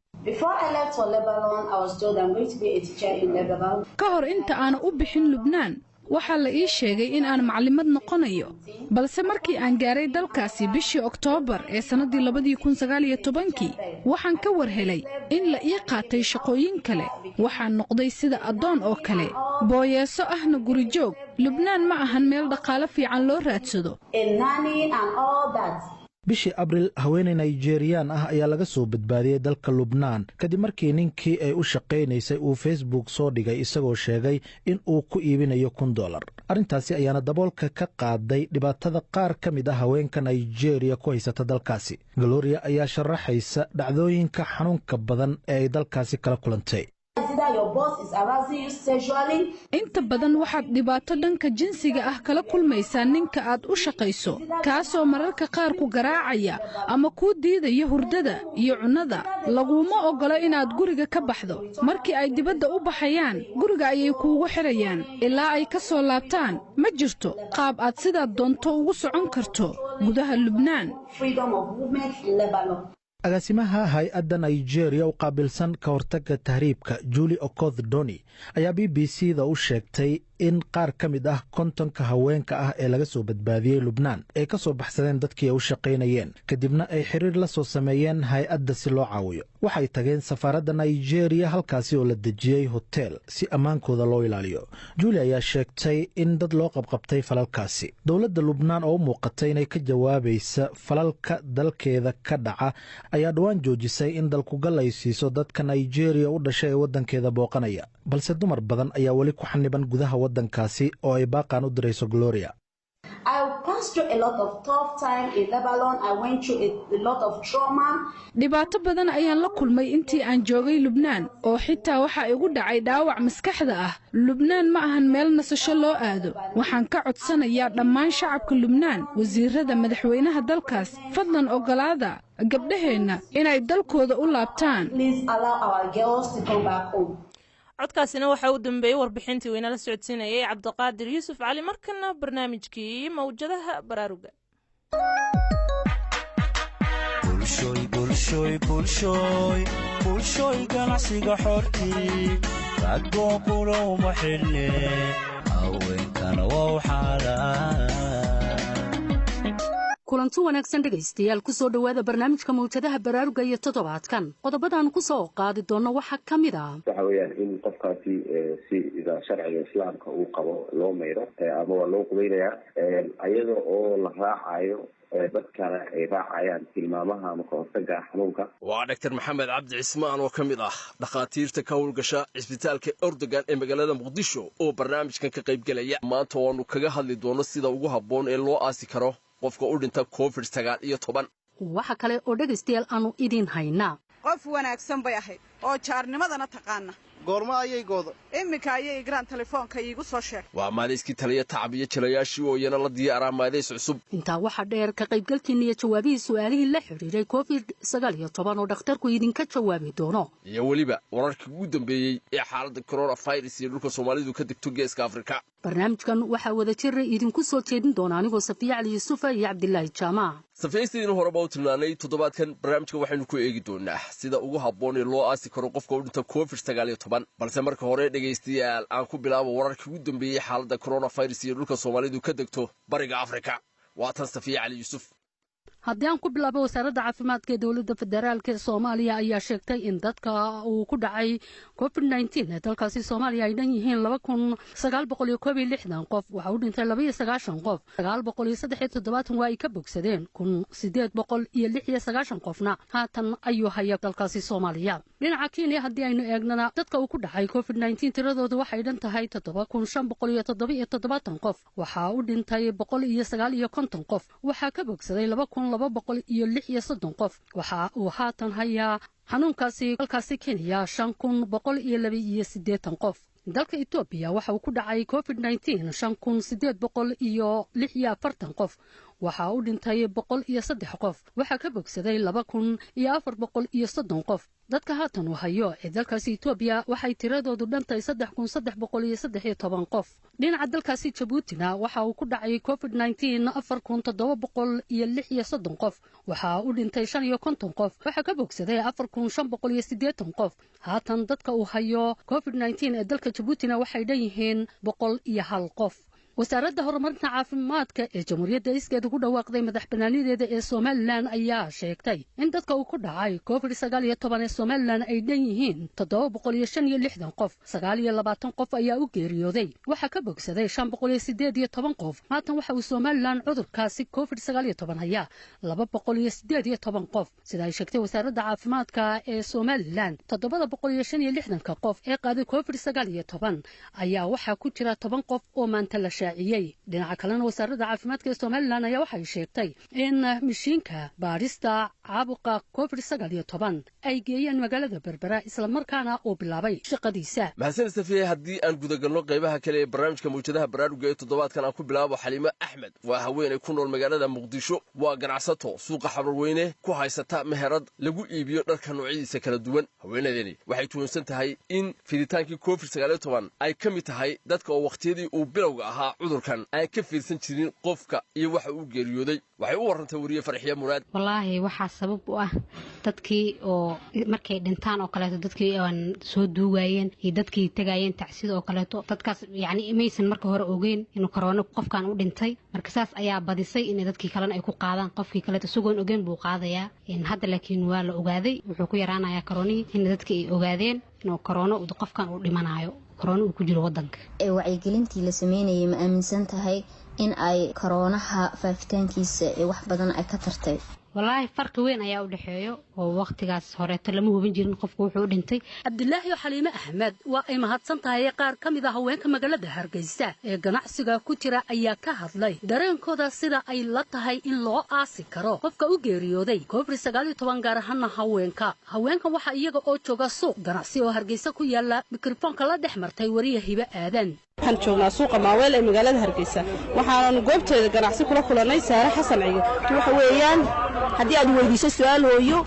Ka hor inta aan u bixin Lubnaan waxaa la ii sheegay in aan macallimad noqonayo balse markii aan gaaray dalkaasi bishii Oktoobar ee sanadii 2019 waxaan ka warhelay in la ii qaatay shaqooyin kale waxaan noqday sida adoon oo kale booyeeso ahna guri joog. Lubnaan ma ahan meel dhaqaale fiican loo raadsado. bishii Abriil haweeney Nigerian ah ayaa laga soo badbaadiyay dalka Lubnaan kadib markii ninkii ay u shaqeynaysay uu Facebook soo dhigay isagoo sheegay in uu ku iibinayo $1,000. Arintaasi ayaana daboolka ka qaaday dhibaatada qaar ka mid ah haweenka Nigeria ku haysata dalkaasi. Gloria ayaa sharaxaysa dhacdooyinka xanuunka badan ee ay dalkaasi kala kulantay. inta badan waxaad dhibaato dhanka jinsiga ah kala kulmaysaa ninka aad u shaqayso kaasoo mararka qaar ku garaacaya ama ku diidaya hurdada iyo cunada. laguma ogolo inaad guriga ka baxdo. markii ay dibadda u baxayaan guriga ayay kuugu xirayaan ilaa ay ka soo laabtaan. ma jirto qaab aad sidaa doonto ugu socon karto gudaha Lubnaan. agaasimaha hay'adda Nigeria u qaabilsan ka hortagga tahriibka Julie Okoth Doni ayaa BBC-da u sheegtay in qaar ka mid ah 50 haweenka ah ee laga soo badbaadiyay Lubnaan ay ka soo baxsadeen dadkii ay u shaqeynayeen kadibna ay xiriir la soo sameeyeen hay'adda si loo caawiyo. waxay tageen safaaradda Nigeria halkaasi oo la dejiyay hotel si amaankooda loo ilaaliyo. Julie ayaa sheegtay in dad loo qabqabtay falalkaasi. dowladda Lubnaan oo muuqatay inay ka jawaabaysa falalka dalkeeda ka dhaca ayaa dhawaan joojisay in dalku galaysiiso dadka Nigeria u dhashay ee wadankeeda booqanaya balse dumar badan ayaa wali ku xaniban gudaha wadankaasi oo ay baaqaan u dirayso Gloria. dhibaato badan ayaan la kulmay intii aan joogay Lubnaan oo xitaa waxa igu dhacay dhaawac maskaxda ah. Lubnaan ma ahan meel nasasho loo aado. waxaan ka codsanayaa dhammaan shacabka Lubnaan, wasiirada, madaxweynaha dalkaas, fadlan ogolaada gabdhaheena inay dalkooda u laabtaan. codkaasina waxa uu dambeeyay warbixintii weyna la socodsiinayay Cabdiqaadir Yuusuf Cali. markana barnaamijkii mawjadaha baraaruga. bulshooy ganacsiga xortii ragoo qura uma xidhne haweenkana waa u xaaraan. kulanti wanaagsan dhegaystayaal ku soo dhawaada barnaamijka mawjadaha baraaruga iyo toddobaadkan qodobadaan ku soo qaadi doono waxaa ka mid ah waxa weeyaan in qofkaasi sida sharciga islaamka uu qabo loo mayro ama waa loo qubaynayaa iyada oo la raacayo dadkana ay raacayaan tilmaamaha ama ka hortagga xanuunka. waa Dr. Maxamed Cabdi Cismaan oo ka mid ah dhakhaatiirta ka howlgasha cisbitaalka Erdogan ee magaalada Muqdisho oo barnaamijkan ka qayb galaya. maanta waanu kaga hadli doono sida ugu habboon ee loo aasi karo qofka u dhinta COVID-19. waxa kale oo dhegaystayaal aanu idin haynaa qof wanaagsan bay ahayd oo jaarnimadana taqaana goorma ayay goodo iminka ayay igraan telefoonka iigu soo sheeg waa maaliskii taliya tacab iyo jilayaashii oo iyana la diyaaraa maadays cusub. intaa waxaa dheer ka qaybgalkiina iyo jawaabihii su'aalihii la xidhiiray COVID-19 oo dhakhtarku idinka jawaabi doono iyo weliba wararkii ugu dambeeyey ee xaaladda coronavirus iyo dhulka Soomaalidu ka degto geeska Afrika. barnaamijkan waxaa wada jir idinku soo jeedin doona anigoo Safiya Ali Yusuf iyo Cabdullaahi Jaamac. safiyaystiin horeba u tilmaanay toddobaadkan barnaamijka waxaynu ku eegi doonaa sida ugu habboon ee loo aasi karo qofka u dhinta COVID-19 balse marka hore dhagaystayaal aan ku bilaabo wararkii ugu dambeeyey xaaladda coronavirus iyo dhulka Soomaalidu ka degto bariga Afrika. waa tan Safiya Ali Yusuf. haddii aan ku bilaabo wasaaradda caafimaadka ee dowladda federaalka ee Soomaaliya ayaa sheegtay in dadka uu ku dhacay COVID-19 ee dalkaasi Soomaaliya ay dhan yihiin 2961 qof waxa uu dhintay 29 qof 973 waa ay ka bogsadeen 1896 qofna haatan ayuu haya dalkaasi Soomaaliya. dhinaca Kenya haddii aynu eegnana dadka uu ku dhacay COVID-19 tiradoodu waxay dhan tahay 7577 qof waxa uu dhintay 159 qof waxa ka bogsaday 2,236 qof waxa uu haatan hayaa xanuunkaasi dalkaasi Kenya 5,182 qof. dalka Ethiopia waxa uu ku dhacay COVID-19 5,846 qof waxa uu dhintay 103 qof waxa ka bogsaday 2,430 qof. dadka haatan uu hayo ee dalkaasi Ethiopia waxay tiradoodu dhantay 3,313 qof. dhinaca dalkaasi Djibouti-na waxa uu ku dhacay COVID-19 4,736 qof waxa uu dhintay 55 qof waxa ka bogsaday 4,580 qof. haatan dadka uu hayo COVID-19 ee dalka Djibouti-na waxay dhan yihiin 101 qof. wasaaradda horumarinta caafimaadka ee jamhuuriyadda iskeeda ku dhawaaqday madaxbannaanideeda ee Somaliland ayaa sheegtay in dadka uu ku dhacay COVID-19 ee Somaliland ay dhan yihiin 765 qof 29 qof ayaa u geeriyooday waxa ka bogsaday 518 qof. haatan waxa uu Somaliland cudurkaasi COVID-19 hayaa 218 qof sida ay sheegtay wasaaradda caafimaadka ee Somaliland. 765 qof ee qaaday COVID-19 ayaa waxa ku jira 10 qof oo maanta la dhinaca kalena wasaaradda caafimaadka ee Somaliland ayaa waxay sheegtay in mishiinka baarista caabuqa COVID-19 ay geeyeen magaalada Berbera isla markaana uu bilaabay shaqadiisa. mahadsan Safiya. haddii aan gudagalno qaybaha kale ee barnaamijka mawjadaha baraaruga ee toddobaadkan aan ku bilaabo Xaliimo Axmed waa haweeney ku nool magaalada Muqdisho waa ganacsato suuqa Xabarweyne ku haysata meherad lagu iibiyo dharka noocyadiisa kala duwan. haweeneydani waxay tuhunsan tahay in fiditaankii COVID-19 ay ka mid tahay dadka oo waqtiyadii uu bilowga ahaa cudurkan aan ka fiirsan jirin qofka iyo waxa uu geeriyooday. waxay u warantay wariye Farxiya Muraad. wallaahi waxa sabab u ah dadkii oo markay dhintaan oo kale dadkii aan soo duugayeen iyo dadkii tagayeen tacsida oo kale dadkaas yaani imaysan marka hore ogeyn inuu corona qofkan u dhintay marka saas ayaa badisay in dadkii kale ay ku qaadaan qofkii kale sugoon ogeyn buu qaadayaa in hadda laakiin waa la ogaaday wuxuu ku yaraanayaa corona in dadkii ay ogaadeen inuu corona uu qofkan u dhimanayo corona uu ku jiro wadanka. wacyigelintii la sameeyay ma aaminsan tahay in ay coronaha faafitaankiisa wax badan ay ka tartay? wallaahi farqi weyn ayaa u dhaxeeyo oo waqtigaas hore lama hubin jirin qofku wuxuu dhintay. Cabdullaahi Xaliime Axmed waa ay mahadsan tahay qaar ka mid ah haweenka magaalada Hargeysa ee ganacsiga ku jira ayaa ka hadlay dareenkooda sida ay la tahay in loo aasi karo qofka u geeriyooday COVID-19 gaar ahaan haweenka waxa iyaga oo jooga suuq ganacsi oo Hargeysa ku yaala mikrofoonka la dhex martay wariye Hiba Aadan. waxaan joognaa suuqa Maaweel ee magaalada Hargeysa waxaan goobteeda ganacsi kula kulanay Saare Xasan Ciyo waxa weeyaan haddii aad weydiiso su'aal hooyo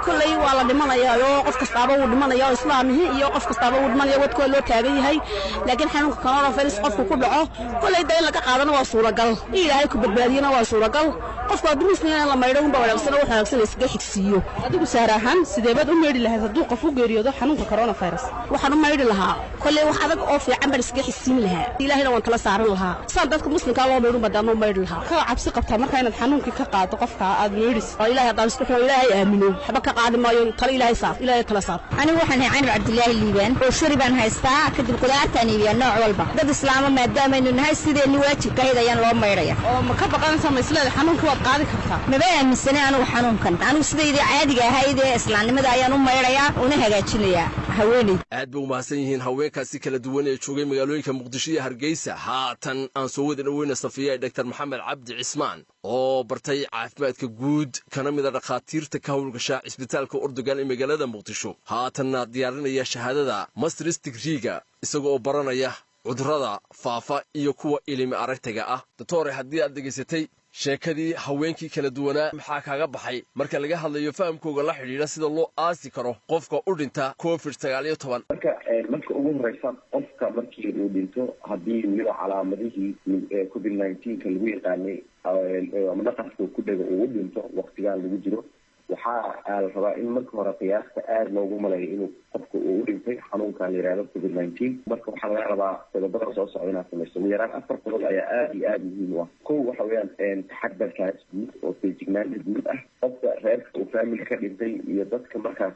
kulay waa la dhimanayaa oo qof kastaaba uu dhimanayaa islaamihi iyo qof kastaaba uu dhimanayaa wadkooda loo taagan yahay laakiin xanuunka coronavirus qofku ku dhaco kulay day laga qaadana waa suuragal ilaahay ku badbaadiyana waa suuragal qofku hadduu muslimna la maydho unba wanaagsan oo wanaagsan iskaga xigsiiyo adigu saar ahaan sideebad u meedhi lahayd hadduu qof u geeriyoodo xanuunka coronavirus waxaan u maydhi lahaa kolley wax adag oo fiican baan iskaga xigsiin lahaa ilaahayna waan kala saaran lahaa saan dadka muslimka loo meydho badaan u maydhi lahaa ka cabsi qabtaa marka inaad xanuunkii ka qaado qofka aad meedhis oo ilaahay haddaan isku xiro ilaahay aamino waxba ka qaadi maayo tala ilaahay saar ilaahay kala saar anigu waxaan ahay Canab Cabdullaahi Liibaan oo shari baan haystaa kadib qudaartaan iibiyo nooc walba dad islaama maadaama aynu nahay sideeni waajibka ayaan loo maydhaya oo ma ka baqanaysaa ma isleedahay xanuunka waad qaadi kartaa maba aaminsanay anigu xanuunkan anigu sideedii caadiga ahayd ee islaamnimada ayaan u maydhayaa una hagaajinayaa haweeney aad bay u mahadsan yihiin haweenkaasi kala duwan ee joogay magaalooyinka muqdisho iyo hargeysa haatan aan soo wada dhaweyna safiya dr maxamed cabdi cismaan oo bartay caafimaadka guud kana mid ah dhakhaatiirta ka howlgasha cisbitaalka Erdogan ee magaalada muqdisho haatanna diyaarinaya shahaadada master's degree-ga isagoo baranaya cudurrada faafa iyo kuwa ilmi aragtiga ah doctor haddii aad degeysatay sheekadii haweenkii kala duwanaa maxaa kaaga baxay marka laga hadlayo fahamkooga la xidhiidha sida loo aasi karo qofka u dhinta COVID-19 marka ugu horeysa qofka markii uu dhinto haddii weliba calaamadihii COVID-19 lagu yaqaanay ama naqaska ku dhaga uu dhinto waqtigan lagu jiro waxaa la rabaa in marka hore qiyaasta aad loogu maleeyo inuu qofka uu u dhintay xanuunkan la yidhahdo COVID-19 marka waxaa laga rabaa qodobada soo socda inaad samayso ugu yaraan 4 qodob ayaa aad iyo aad muhiim u ah kow waxa weeyaan taxadarkaas guud oo feejignaanta guud ah qofka reerka uu family ka dhintay iyo dadka markaas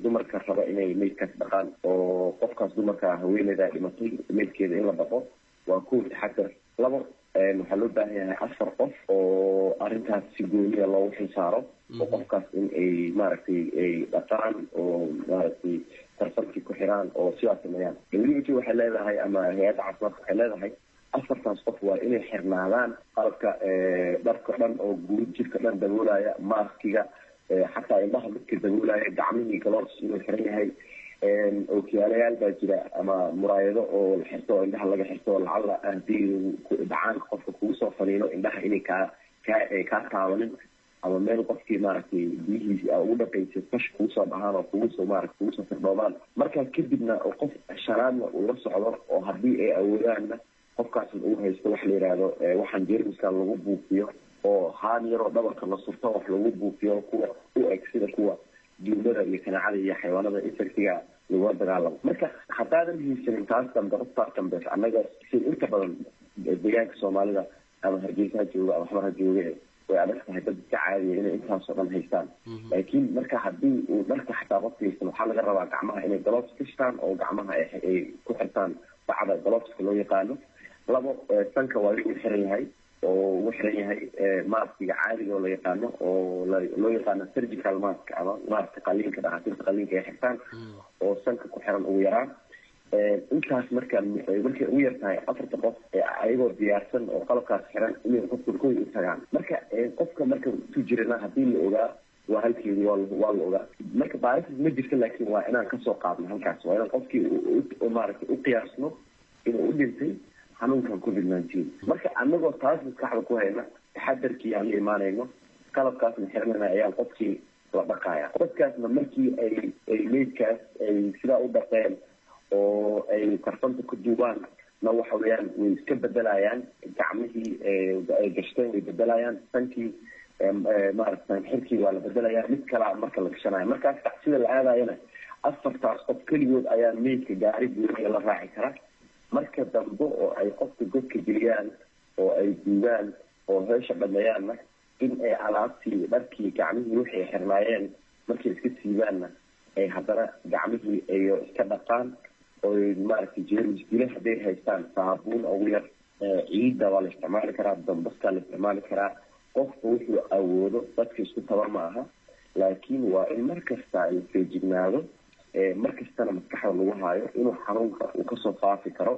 dumarka raba inay meydkaas dhaqaan oo qofkaas dumarka haweeneyda dhimatay meydkeeda in la dhaqo waa kow taxadar labo waxaa loo baahan yahay 4 qof oo arrintaas si gooniya loogu xisaaro oo qofkaas in ay maaragtay ay dhaqaan oo maaragtay tarfankii ku xiraan oo sidaas sameeyaan WHO waxay leedahay ama hay'adda caafimaadka waxay leedahay 4taas qof waa inay xirnaadaan qalabka dharka dhan oo guud jirka dhan daboolaya maaskiga xataa indhaha midka daboolaya gacmihii gloves inuu xiran yahay ookiyaalayaal baa jira ama muraayado oo la xirto oo indhaha laga xirto oo lacala haddii dhacaanka qofka kugu soo faniino indhaha inay kaa taabanin ama meel qofkii maaragtay biyihiisi aa ugu dhaqaysay fash kugu soo dhahaan oo kugu soo firdhoobaan markaas kadibna oo qof shanaadna uu la socdo oo haddii ay awoodaanna qofkaasna uu haysto wax la yidhaahdo waxaan jeermiska lagu buufiyo oo haan yaroo dhabarka la surto wax lagu buufiyo kuwa u eg sida kuwa duumada iyo kanaacada iyo xayawaanada insectiga lagula dagaalamo marka haddaadan haysanin taas dambe qoftaas dambe annaga si inta badan deegaanka soomaalida ama hargeysa ha jooga ama waxba ha jooge way adag tahay dad iska caadiya inay intaasoo dhan haystaan laakiin marka haddii uu dharka xataa qofka haysan waxaa laga rabaa gacmaha inay gloves kashtaan oo gacmaha ay ku xirtaan bacda gloveska loo yaqaano labo sanka waa inuu xiran yahay oo ugu xiran yahay maaskiga caadiga oo la yaqaano oo loo yaqaano surgical mask ama maaska qaliinka dhakhaatiirta qaliinka ay xirtaan oo sanka ku xiran ugu yaraan intaas markay ugu yar tahay 4 qof ayagoo diyaarsan oo qalabkaas xiran inay qofka kooda u tagaan marka qofka marka ku jirana haddii la ogaa waa halkeedii waa la ogaa marka baarisis ma jirto laakiin waa inaan kasoo qaadno halkaas waa inaan qofkii maaragtay u qiyaasno inuu u dhintay xanuunkan COVID-19 marka anagoo taas maskaxda ku hayna taxadarkii aan la imaanayno qalabkaasna xiranana ayaan qofkii la dhaqaaya qofkaasna markii ay meydkaas ay sidaa u dhaqeen oo ay karfanta ku duubaan na waxa weeyaan way iska bedelayaan gacmihii ay gashteen way bedelayaan sankii maaragtay xirkii waa la bedelayaa mid kalaa marka la gashanayo markaas sida la aadayana 4taas qof keligood ayaa meydka gaari guuriga la raaci kara marka dambe oo ay qofka godka geliyaan oo ay duugaan oo heesha dhameeyaanna in ay alaabtii dharkii gacmihii wixii ay xirnaayeen markay iska siibaanna ay haddana gacmihii ay iska dhaqaan oo maaragtay jeermis dile hadday haystaan saabuun ugu yar ciidda waa la isticmaali karaa dambaskaa la isticmaali karaa qofka wuxuu awoodo dadka isku tabar ma aha laakiin waa in markasta ay feejignaado markastana maskaxda lagu haayo inuu xanuunka uu kasoo faafi karo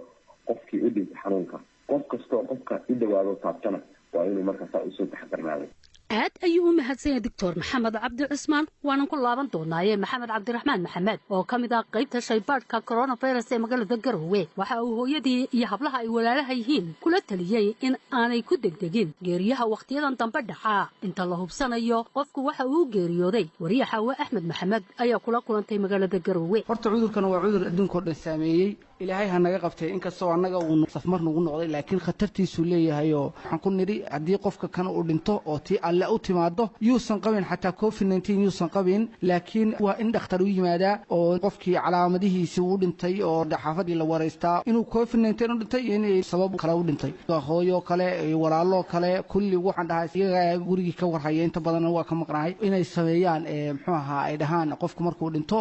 qofkii u dhintay xanuunka qof kastoo qofka u dhawaado taabtana waa inuu markasta usoo taxadarnaado aad ayuu u mahadsan yahay doctor maxamed cabdi cusmaan waanan ku laaban doonaaye maxamed cabdiraxmaan maxamed oo ka mid ah qaybta shaybaadhka coronavirus ee magaalada garowe waxa uu hooyadii iyo hablaha ay walaalaha yihiin kula taliyey in aanay ku degdegin geeriyaha wakhtiyadan dambe dhacaa inta la hubsanayo qofku waxa uu geeriyooday wariye xaawe axmed maxamed ayaa kula kulantay magaalada garowe horta cudurkan waa cudur adduunkoo dhan saameeyey ilaahay ha naga qabtay inkastoo annaga uu safmar nagu noqday laakiin khatartiisu leeyahay oo waxaan ku nidhi haddii qofka kan uu dhinto oo tii alle u timaado yuusan qabin xataa covid-19 yuusan qabin laakiin waa in dhakhtar u yimaadaa oo qofkii calaamadihiisii uu dhintay oo xaafadii la waraystaa inuu covid-19 u dhintay iyo inay sabab kale u dhintay hooyo kale walaaloo kale kulli waxaan dhahay iyaga gurigii ka warhaya inta badan waa ka maqnahay inay sameeyaan muxuu ahaa ay dhahaan qofku markuu dhinto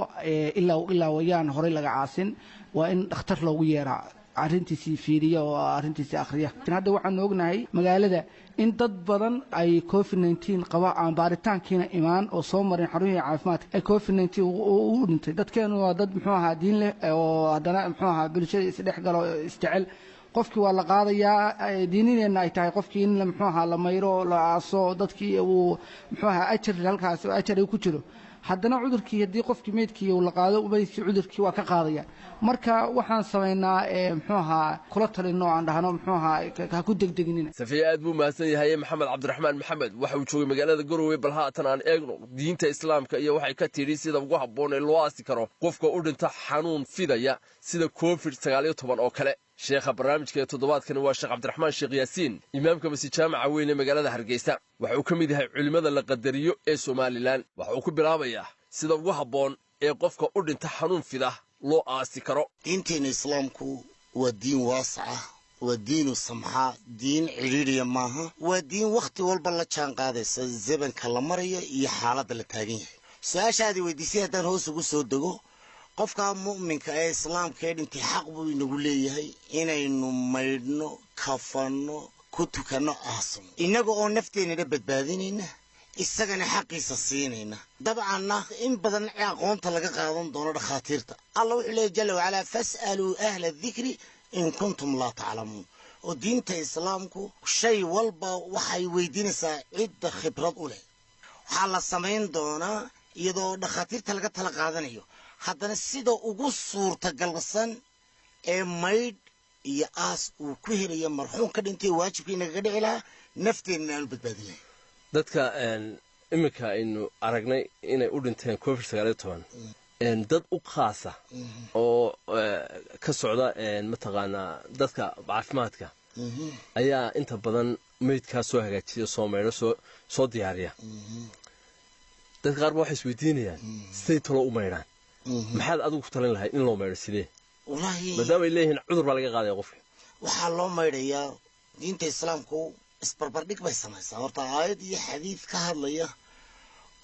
ilaa wayaan horey laga caasin waa in dhakhtar loogu yeeraa arrintiisii fiiriya oo arrintiisii akhriya hadda waxaan ognahay magaalada in dad badan ay covid-19 qaba aan baaritaankiina imaan oo soo marin xarunihii caafimaadka ay covid-19 u dhintay dadkeenu waa dad muxuu ahaa diin leh oo haddana muxuu ahaa bulshada isdhex galo isjecel qofkii waa la qaadayaa diinideenna ay tahay qofkii in muxuu ahaa la mayro la aaso dadkii uu muxuu ahaa ajar halkaas ajar ay ku jiro haddana cudurkii haddii qofkii meydkii uu la qaado ubaydkii cudurkii waa ka qaadaya marka waxaan samaynaa muxuu ahaa kula talino aan dhahno muxuu ahaa ha ku degdeginina safiya aad buu mahadsan yahay maxamed cabdiraxmaan maxamed waxa uu joogay magaalada garowe bal haatan aan eegno diinta islaamka iyo waxay ka tidhi sida ugu habboon ee loo aasi karo qofka u dhinta xanuun fidaya sida covid-19 oo kale sheekha barnaamijka ee toddobaadkani waa sheekh cabdiraxmaan sheekh yaasiin imaamka masjid jaamaca weyn ee magaalada hargeysa waxa uu ka mid yahay culimmada la qadariyo ee somalilan waxa uu ku bilaabayaa sida ugu habboon ee qofka u dhinta xanuun fida loo aasi karo diinteena islaamku waa diin waasaca waa diinu samxaa diin cidhiidhiya maaha waa diin wakhti walba la jaan qaadaysa zabanka la maraya iyo xaaladda la taagan yahay su-aashaadii weydiisay haddaan hoos ugu soo dego qofka mu'minka ee islaamka ee dhintay xaq buu inagu leeyahay inaynu maydhno kafanno ku tukanno aasano innaga oo nafteennana badbaadinayna isagana xaqiisa siinayna dabcanna in badan aqoonta laga qaadan doono dhakhaatiirta alla wuxuu leeyahy jalla wacalaa fas'aluu ahla dikri in kuntum laa taclamuun oo diinta islaamku shay walba waxay weydiinaysaa cidda khibrad u leh waxaa la samayn doonaa iyadoo dhakhaatiirta laga tala qaadanayo haddana sida ugu suurtagalsan ee maydh iyo aas uu ku helaya marxuum ka dhintay waajibkii nagaga dhici lahaa nafteenna aanu badbaadin lahay dadka iminka aynu aragnay inay u dhinteen covid-19 dad u khaasa oo ka socda mataqaanaa dadka caafimaadka ayaa inta badan meydkaa soo hagaajiya soo maydho soo diyaariya dadka qaar ba waxay isweydiinayaan siday talo u maydhaan maxaad adigu ku talin lahay in loo maydho sidee maadaama ay leeyihiin cudur baa laga qaadaya qofka waxaa loo maydhayaa diinta islaamku isbarbardhig bay samaysaa horta aayad iyo xadiid ka hadlaya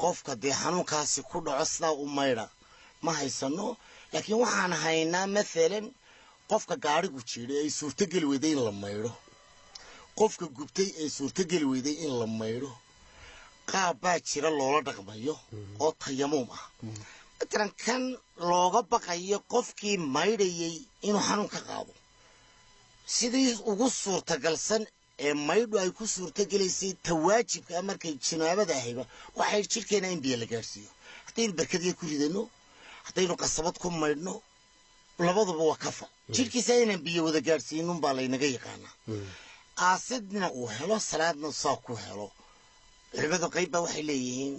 qofka dee xanuunkaasi ku dhaco sidaa u maydha ma haysano laakiin waxaan haynaa maalan qofka gaadhigu jiiday ay suurtogeli weyday in la maydho qofka gubtay ee suurtogeli weyday in la maydho qaab baa jira loola dhaqmayo oo tayamuum ah matalan kan looga baqayo qofkii maydhayay inuu xanuun ka qaado sidii ugu suurtagalsan ee maydhu ay ku suurtogelaysay tawaajibka markay jinaabada ahayba waxay jidhkeena in biyo la gaadhsiiyo haddaynu barkadiya ku ridano haddaynu qasabad ku maydhno labaduba waa kafa jidhkiisa inaan biyo wada gaadhsiinunbaa laynaga yaqaanaa aasidna uu helo salaadna saa ku helo culimada qayb baa waxay leeyihiin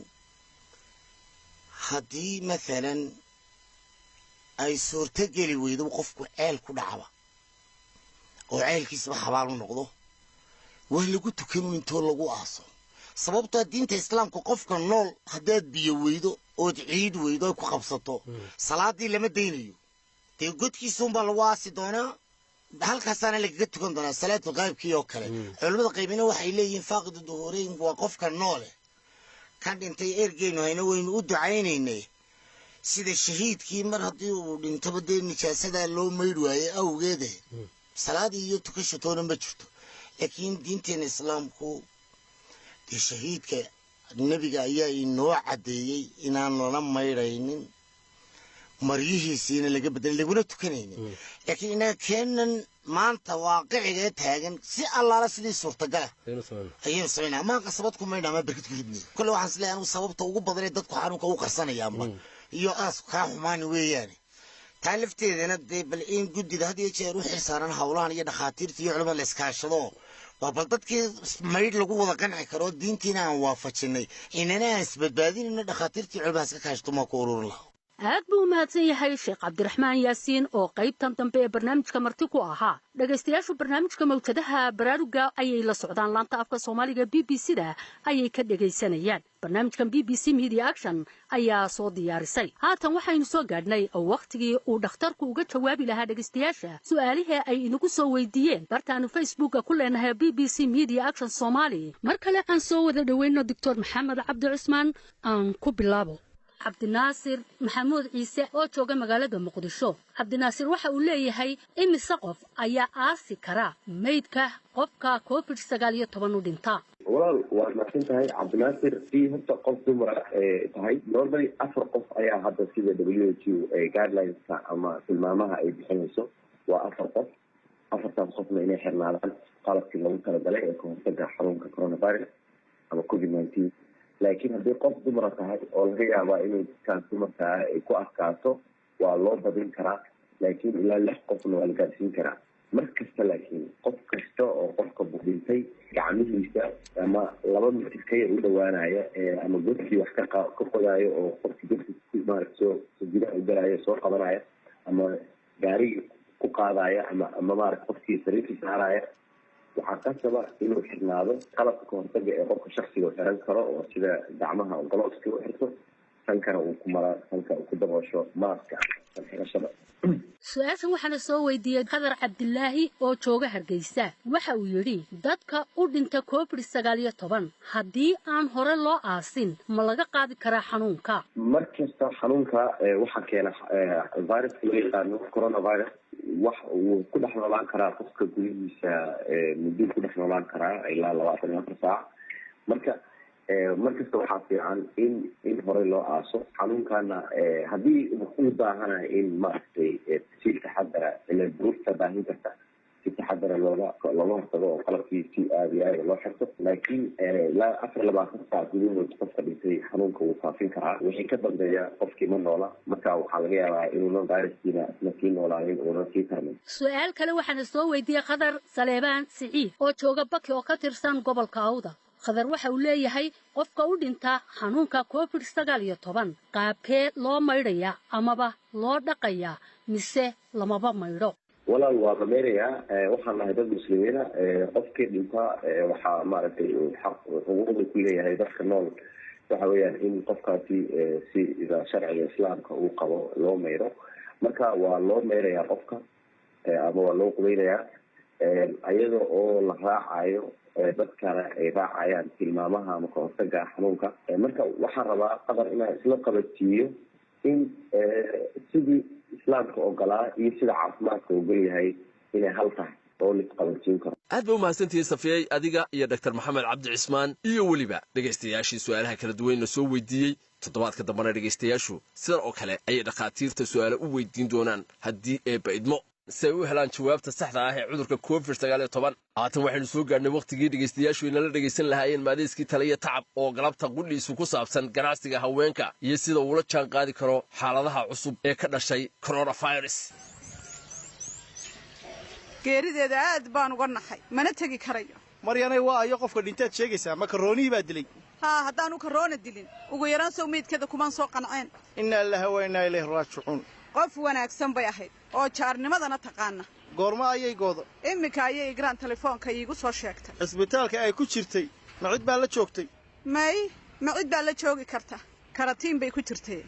haddii maalan ay suurtogeli weydo qofku ceel ku dhacaba oo ceelkiisaba xabaal u noqdo waa lagu tukanu intoo lagu aaso sababtoo diinta islaamka qofka nool haddaad biyo weydo ood ciid weydo ay ku qabsato salaadii lama daynayo dee godkiisuunbaa lagu aasi doonaa halkaasaana lagaga tukan doonaa salaatul qaybkii oo kale culimmada qaybina waxay leeyihiin faaqidu duhuureyn waa qofka noole kan dhintay ergeynu hayna waynu u ducaynaynay sida shahiidkii mar haddii uu dhintaba dee nijaasadaa loo maydh waayey awgeede salaadii iyo tukashatoona ma jirto laakiin diinteena islaamku dee shahiidka nebiga ayaa inoo caddeeyey inaan lala maydhaynin maryihiisiina laga bedelay laguna tukanaynin laakiin inaga keenan maanta waaqiciga taagan si allaala sidii suurtagala ayaynu samaynaa maa qasabad ku maydhaa maa berkid ku ridnay kolle waxaan is leeyahay anigu sababta ugu badanee dadku xanuunka u qarsanayaanba iyo aasku kaa xumaani weeyaane taa lafteedana dee bal in guddida had iyo jeer u xilsaaran howlahan iyo dhakhaatiirta iyo culimada la iskaashado waa bal dadkii maydh lagu wada qanci karo diintiina aan waafajinay inana aan isbadbaadinayno dhakhaatiirtii culimaha iska kaashto maa ku ururin lahaa aad buu u mahadsan yahay sheekh cabdiraxmaan yaasiin oo qaybtan dambe ee barnaamijka marti ku ahaa dhegaystayaashu barnaamijka mawjadaha baraaruga ayay la socdaan laanta afka soomaaliga b b c da ayay ka dhegaysanayaan barnaamijkan b b c media action ayaa soo diyaarisay haatan waxaynu soo gaadhnay wakhtigii uu dhakhtarku uga jawaabi lahaa dhegaystayaasha su'aalihii ay inagu soo weydiiyeen bartaanu facebooka ku leenahay b b c media action soomaali mar kale aan soo wada dhoweyno doctor maxamed cabdi cusmaan aan ku bilaabo cabdinaasir maxamuud ciise oo jooga magaalada muqdisho cabdinaasir waxa uu leeyahay imise qof ayaa aasi kara maydka qofka covid-19 u dhintaa walaal waa mahadsan tahay cabdinaasir si horta qof dumara tahay normally 4 qof ayaa hadda sida WHO guidelines ama tilmaamaha ay bixinayso waa 4 qof 4 qofna inay xirnaadaan qalabkii lagu talagalay ee ka hortagga xanuunka coronavirus ama covid-19 laakiin haddii qof dumara tahay oo laga yaabaa inay dadkaan dumarka ay ku adkaato waa loo badin karaa laakiin ilaa 6 qofna waa la gaarsiin karaa mar kasta laakiin qof kasta oo qofka dhintay gacmihiisa ama 2 mitir ka yar u dhowaanaya ama godkii wax ka qodaayo oo qofkii godkii maaragtay soo gudaha u galaayo soo qabanaya ama gaariga ku qaadaya ama maaragtay qofkii sariirta saaraya waxaa qasaba inuu xirnaado qalabka ka hortagga ee qofka shakhsiga xiran karo oo sida gacmaha gloveska u xirto sankana uu ku mara sanka uu ku daboosho maaska xirashada su-aashan waxaana soo weydiiyey khadar cabdilaahi oo jooga hargeysa waxa uu yidhi dadka u dhinta covid-19 haddii aan hore loo aasin ma laga qaadi karaa xanuunka mar kasta xanuunka waxaa keena viruska loo yaqaano coronavirus wax uu ku dhex noolaan karaa qofka gudihiisa muddo ku dhex noolaan karaa ilaa 24 saac markasta waxaa fiican in hore loo aaso xanuunkana haddii u baahanahay in maaragtay si taxadara ila duruufta baahin karta si taxadara looga hortago oo qalabkii si aadiyaaya loo xirto laakiin ilaa 24 saac gudahood qofka dhintay xanuunka wuu faafin karaa wixii ka dambeeya qofkii ma noola marka waxaa laga yaabaa inuunan viruskiina isna sii noolaanin uunan sii tarmin su-aal kale waxaana soo weydiiyey khadar saleebaan siciid oo jooga baki oo ka tirsan gobolka awda khadar waxa uu leeyahay qofka u dhinta xanuunka covid-19 qaabkee loo maydhaya amaba loo dhaqaya mise lamaba maydho walaal waa mameerayaa waxaan nahay dad muslimiina qofkii dhinta waxaa maaragtay xaq xuquuqda ku leeyahay dadka nool waxa weeyaan in qofkaasi sida sharciga islaamka uu qabo loo maydho marka waa loo maydhayaa qofka ama waa loo qubaynayaa iyada oo la raacayo dadkana ay raacayaan tilmaamaha ama ka hortagga xanuunka marka waxaan rabaa qadar inaan isla qabadsiiyo in sidii islaamka ogolaa iyo sida caafimaadka ogol yahay inay hal tahay oo lisqabadsiin karo aad ba u mahadsantihiin safiyey adiga iyo dr maxamed cabdi cismaan iyo weliba dhegaystayaashii su-aalaha kala duwanna soo weydiiyey toddobaadka dambana dhegaystayaashu sidan oo kale ayay dhakhaatiirta su-aalo u weydiin doonaan haddii eebba idmo si ay u helaan jawaabta saxda ah ee cudurka covid-19 haatan waxaynu soo gaadhnay wakhtigii dhegaystayaashu inala dhegaysan lahaayeen maadayskii tale iyo tacab oo galabta qudhiisu ku saabsan ganacsiga haweenka iyo sida uula jaan qaadi karo xaaladaha cusub ee ka dhashay coronavirus geerideeda aad baan uga naxay mana tegi karayo maryanay waa ayo qofka dhintaad sheegaysaa ma karoonihii baa dilay haa haddaanu karoona dilin ugu yaraan sow meydkeeda kumaan soo qanceen innaa lillahi wa innaa ilayhi raajicuun qof wanaagsan bay ahayd oo jaarnimadana taqaana goorma ayay gooda iminka ayay igraan telefoonka iigu soo sheegtay cisbitaalka ay ku jirtay ma cid baa la joogtay ma cid baa la joogi karta karatiin bay ku jirtay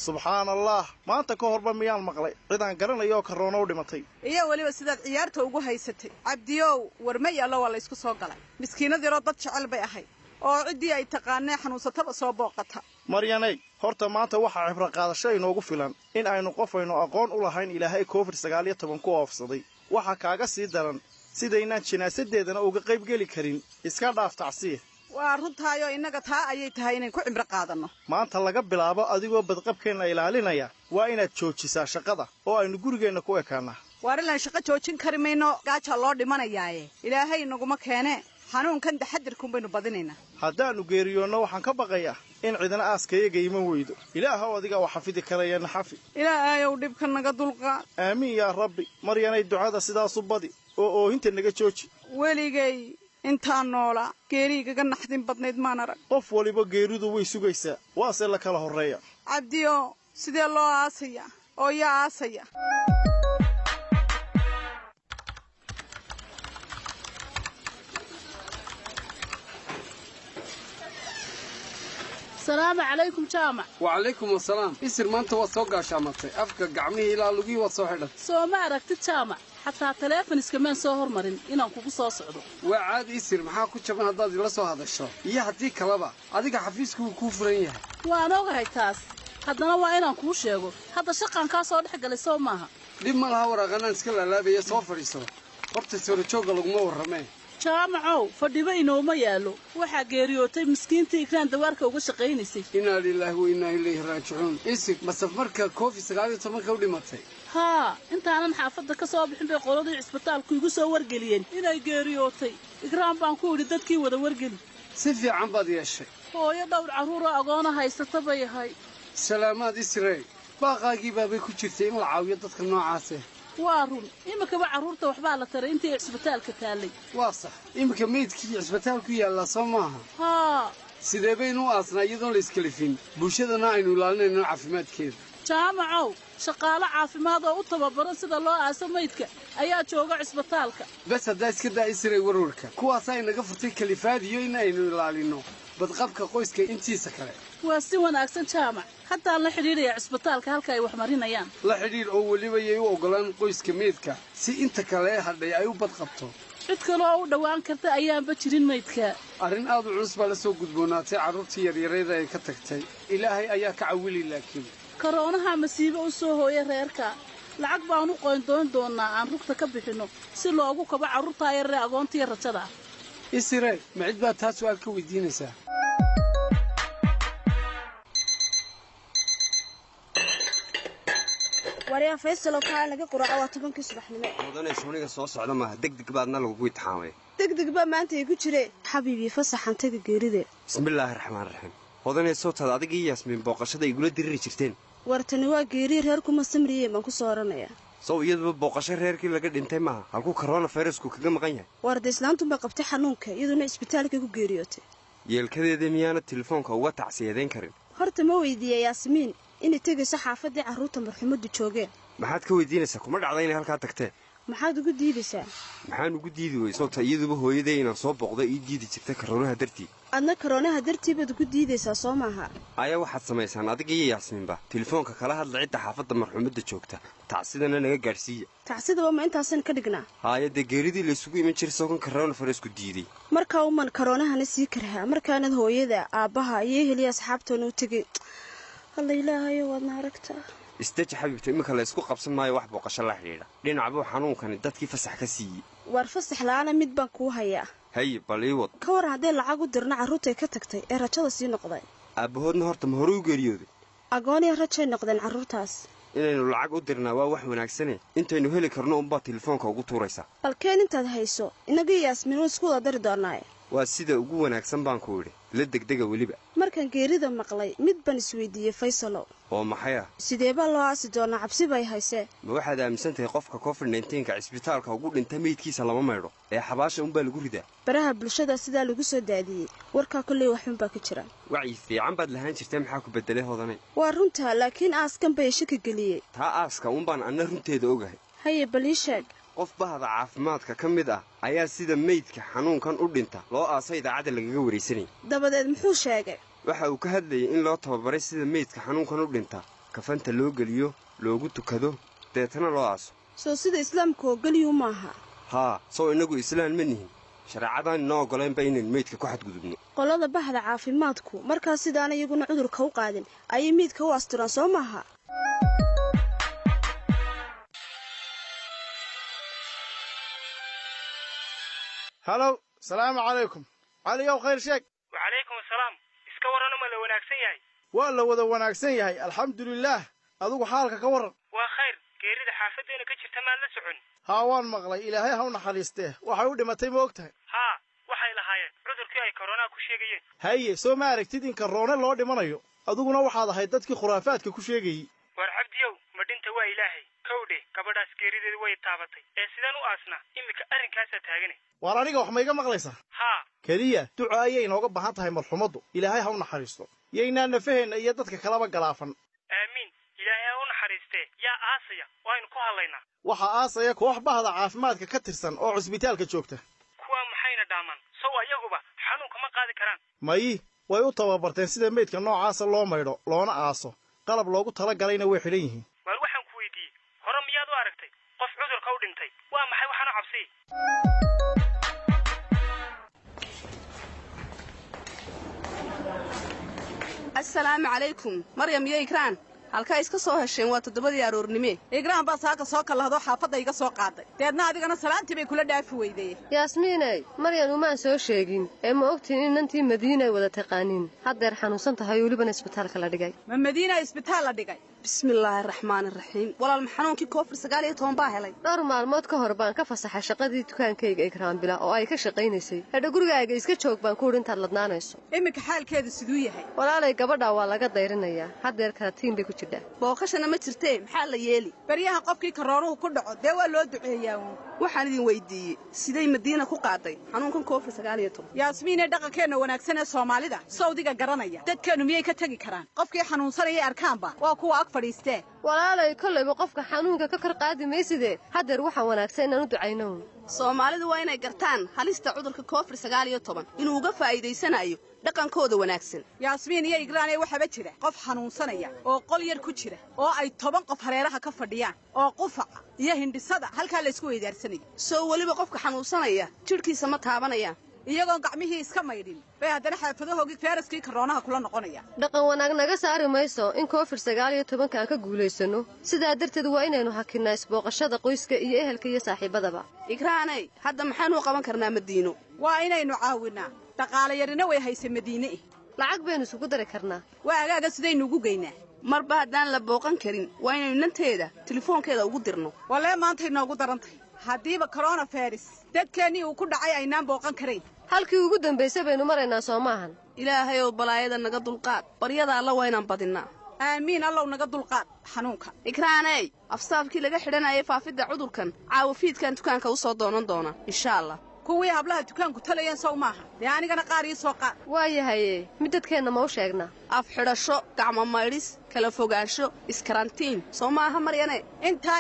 subxaan allah maanta ka horba miyaan maqlay cid aan garanayo oo karoono u dhimatay iyo weliba sidaad ciyaarta ugu haysatay cabdiyow warmay alla waa la isku soo galay miskiinad yaroo dad jecel bay ahayd oo ciddii ay taqaanee xanuunsataba soo booqata maryanay horta maanta waxaa cibro qaadasho inoogu filan in aynu qofaynu aqoon u lahayn ilaahay covid-19 ku oofsaday waxaa kaaga sii daran sidaynaan jinaasadeedana uga qaybgeli karin iska dhaaf tacsiir waa runtaayo innaga taa ayay tahay inayn ku cimro qaadanno maanta laga bilaabo adigoo badqabkeenna ilaalinaya waa inaad joojisaa shaqada oo aynu gurigeenna ku ekaannaa waar ilaan shaqo joojin kari mayno gaajaa loo dhimanayaaye ilaahay naguma keenee xanuunkan taxadirkuun baynu badinaynaa haddaannu geeriyoonno waxaan ka baqayaa in cidna aaskayaga iman weydo ilaahow adiga waa xafidi karaya naxafi ilaahayow dhibka naga dulqaad aamiin yaa rabbi maryanay ducada sidaasu badi oo oohinta naga jooji weligay intaan noolaa geeriigaga naxdin badnayd maan arag qof waliba geeridu way sugaysaa waase la kala horreeya cabdiyo sidee loo aasayaa oo yaa aasaya السلام عليكم جامع وعليكم السلام isir maanta waa soo gaashaamatay afka gacmihii ilaa lugii waa soo xidhan soo ma aragtid jaamac xataa taleefon iskamaan soo hormarin inaan kugu soo socdo waa caadi isir maxaa ku jaban haddaad ila soo hadasho iyo haddii kaleba adiga xafiisku wuu kuu furan yahay waan ogahay taas haddana waa inaan kuu sheego hadda shaqaan kaa soo dhex galay soo maaha dhib ma laha waraaqanaan iska laalaabaya soo fadhiisado horta sorojoogga laguma warramee jaamacow fadhiba inooma yaallo waxaa geeriyootay miskiintii ikraan dawaarka uga shaqaynaysay inaa lilaahi wa innaa ilayhi raajicuun isir masaf marka covid-19 u dhimatay haa intaanan xaafadda ka soo bixin bay qoladii cisbitaalku igu soo wargeliyeen inay geeriyootay ikraan baan ku idhi dadkii wada wargeli si fiican baad yeeshay hooyo dhowr carruuroo agoona haysata bay ahay salaamaad isrey baaqaagii baabay ku jirtay in la caawiyo dadka noocaase waa run iminkaba carruurta waxbaa la taray intii cisbitaalka taallay waa sax iminka meydkii cisbitaalku yaallaa soo maaha haa sidee baynu u aasnaa iyadoon la iskalifin bulshadana aynu ilaalinayno caafimaadkeeda jaamacow shaqaalo caafimaad oo u tababaran sida loo aaso maydka ayaa jooga cisbitaalka bes haddaa iska daa isiray warwarka kuwaasaa inaga furtay kalifaadiyo in aynu ilaalinno badqabka qoyska intiisa kale waa si wanaagsan jaamac haddaan la xidhiidhaya cisbitaalka halka ay wax marinayaan la xidhiidh oo weliba yay u oggolaan qoyska meydka si inta kale hadhay ay u badqabto cid kale oo u dhowaan karta ayaanba jirin maydka arrin aad u culus baa la soo gudboonaatay carruurtii yaryarayda ay ka tagtay ilaahay ayaa ka cawili laakiin karoonaha masiibo u soo hooya reerka lacag baan u qoyndoon doonnaa aan rugta ka bixinno si loogu kabo carruurtaa yarree agoontiiyo rajada ah isire ma cid baad taa su'aal ka weydiinaysaa waryaa faysalo kaa laga quraco waa 10kii subaxnimo mudanay suuniga soo socda maaha degdeg baadna lagugu itixaamay degdeg baa maanta igu jire xabiibii fasaxan taga geeride bismillaahi raxmaan raxiim mudanay sootaad adiga iyo yaasmiin booqashada igula diriri jirteen wartani waa geerii reerkuma samriyey baan ku soo oranayaa sow iyaduba booqasho reerkii laga dhintay maaha halkuu koronafayrasku kaga maqan yahay warda islaantunbaa qabtay xanuunka iyaduna cisbitaalka ku geeriyootay yeelkadeeda miyaana telefoonka uga tacsiyadeyn karin horta ma weydiiyey yaasmiin inay tegayso xaafaddii carruurta marxumaddu joogeen maxaad ka weydiinaysaa kuma dhacda inay halkaa tagteen maxaad ugu diidaysaa maxaan ugu diidi wey sababta iyaduba hooyaday inaan soo booqda ii diidi jirta karoonaha dartii adna karoonaha dartii baad ugu diidaysaa soo maaha ayaa waxaad samaysaan adiga iyo yaasmiinba telefoonka kala hadla cidda xaafadda marxumadda joogta tacsidana naga gaadhsiiya tacsidaba ma intaasan ka dhignaa haaya dee geeridii laysugu iman jiray sookan koronafayrasku diiday markaa uman karoonahana sii karhaa markaanad hooyada aabbaha iyo eheliya asxaabtoona u tegay alla ilaahayo waadna aragtaa isdeji xabiibta iminka la ysku qabsan maayo wax booqasho la xidhiidha dhinacbuu xanuunkani dadkii fasax ka siiyey waar fasax la'aana mid baan kuu hayaa haye bal ii wad ka waran hadday lacag u dirna carruurtay ka tagtay ee rajada sii noqday aabbahoodna horta ma hore u geeriyooday agooniya rajay noqdeen carruurtaas inaynu lacag u dirnaa waa wax wanaagsane intaynu heli karno unbaa telefoonka ugu tuuraysaa balkeen intaad hayso inagii yaasmiinuun isku wada dari doonaaye waa sida ugu wanaagsan baan ku idhi la degdega weliba markaan geerida maqlay mid baan isweydiiyey faysalo oo maxay ah sidee baa loo aasi doonaa cabsi bay haysee ma waxaad aaminsan tahay qofka covid-19ka cisbitaalka ugu dhinta meydkiisa lama maydho ee xabaasha unbaa lagu ridaa baraha bulshada sidaa lagu soo daadiyey warkaa kolley waxunbaa ka jira wacyi fiican baad lahaan jirtay maxaa ku beddelay hodanay waa runtaa laakiin aaskan bay shaki geliyey taa aaska unbaan anna runteeda ogahay haye bal ii sheeg qof bahda caafimaadka ka mid ah ayaa sida meydka xanuunkan u dhinta loo aaso idaacadda lagaga waraysanayay dabadeed muxuu sheegay waxa uu ka hadlayay in loo tababaray sida meydka xanuunkan u dhinta kafanta loo geliyo loogu tukado deetana loo aaso soo sida islaamku ogoliyuu maaha haa sow innagu islaan ma nihin shareecadaan inoo oggolaynba inaynu meydka ku xadgudubno qolada bahda caafimaadku markaa sidaan iyaguna cudurka u qaadin ayay meydka u asturaan soo maaha halow salaamu calaykum caliyow khayr sheeg waa la wada wanaagsan yahay alxamdulilaah adigu xaalka ka warran waa khayr geerida xaafaddeena ka jirta maan la socon haa waan maqlay ilaahay ha u naxariistee waxay u dhimatay ma og tahay haa waxay lahaayeen cudurkii ay koronaa ku sheegayeen haye soo ma aragtid in karoone loo dhimanayo adiguna waxaad ahayd dadkii khuraafaadka ku sheegayey war cabdiyow ma dhinta waa ilaahay kowdhe gabadhaas geerideedu way taabatay ee sidaan u aasna iminka arrinkaasaa taagane waar aniga wax ma iga maqlaysaa haa keliya duca ayay inooga baahan tahay marxumaddu ilaahay ha u naxariisto yaynaa nafaheenna iyo dadka kalaba galaafan aamiin ilaahay ha u naxariistee yaa aasaya waynu ku hadlaynaa waxaa aasaya koox bahda caafimaadka ka tirsan oo cusbitaalka joogta kuwaa maxayna dhaamaan sow ayaguba xanuunka ma qaadi karaan mayi way u tababarteen sida meydka noocaasa loo maydho loona aaso qalab loogu tala galayna way xidhan yihiin waar waxaan ku weydiiyey hore miyaad u aragtay qof cudurka u dhintay waa maxay waxaana cabsiy assalaamu calaykum maryam iyo ikraan halkaa iska soo hesheen waa 7 aroornime igraan baa saaka soo kalahdo xaafadda iga soo qaaday deedna adigana salaantii bay kula dhaafi weydee yaasmiinay maryan umaan soo sheegin ee ma ogtiin in nantii madiina ay wada taqaaniin haddeer xanuunsan tahay welibana isbitaalka la dhigay ma madiina isbitaal la dhigay bismillaahi raxmaani raxiim walaal ma xanuunkii koofir 19 baa helay dhowr maalmood ka hor baan ka fasaxay shaqadii dukaankayga ikraan bila oo ay ka shaqaynaysay hadha gurigaaga iska joog baan ku intaad ladnaanayso iminka xaalkeedu siduu yahay walaalay gabadha waa laga dayrinayaa haddeer karatiin bay ku jirtaa booqashana ma jirtee maxaa la yeeli baryaha qofkii karoonuhu ku dhaco dee waa loo duceeyaa waxaan idin weydiiyey siday madiina ku qaaday xanuunkan koofir 19 yaasmiinee dhaqankeenna wanaagsan ee soomaalida sawdiga garanaya dadkeennu miyay ka tegi karaan qofkii xanuunsanaya arkaanba waa kuwa ag fadhiistee walaalay kollayba qofka xanuunka ka kor qaadi maysidee haddeer waxaa wanaagsan inaan u ducayno soomaalidu waa inay gartaan halista cudurka koofir 19 inuu uga faa'iidaysanayo dhaqankooda wanaagsan yaasmiin iyo igraanee waxaba jira qof xanuunsanaya oo qol yar ku jira oo ay 10 qof hareeraha ka fadhiyaan oo qufaca iyo hindhisada halkaa la isku weydaarsanayo soo weliba qofka xanuunsanaya jidhkiisa ma taabanayaan iyagoon gacmihii iska maydhin bay haddana xaafadahoogii fayraskii karoonaha kula noqonaya dhaqan wanaag naga saari mayso in koofir 19 aan ka guulaysano sidaa darteed waa inaynu hakinnaa isbooqashada qoyska iyo ehelka iyo saaxiibadaba igraanay hadda maxaanu qaban karnaa madiino waa inaynu caawinaa dhaqaale yarina way haysa madiine lacag baynu isugu dari karnaa waa agaaga sidaynu ugu geynaa marba haddaan la booqan karin waa inaynu nanteeda telefoonkeeda ugu dirno walee maantay noogu darantahay haddiiba korona fayras dadkeennii uu ku dhacay aynaan booqan karayn halkii ugu dambaysay baynu maraynaa soo maahan ilaahay oo balaayada naga dulqaad baryada alla waa inaan badinnaa aamiin allow naga dulqaad xanuunka ikraaney afsaabkii laga xidhanayay faafidda cudurkan caawa fiidkan dukaanka u soo doonan doona insha allah kuwii hablaha dukaanku talayeen sow maaha dee anigana qaar ii soo qaad waayahaye mid dadkeenna ma u sheegnaa af xidhasho gacmo maydhis kala fogaansho iskarantiin soo maaha maryane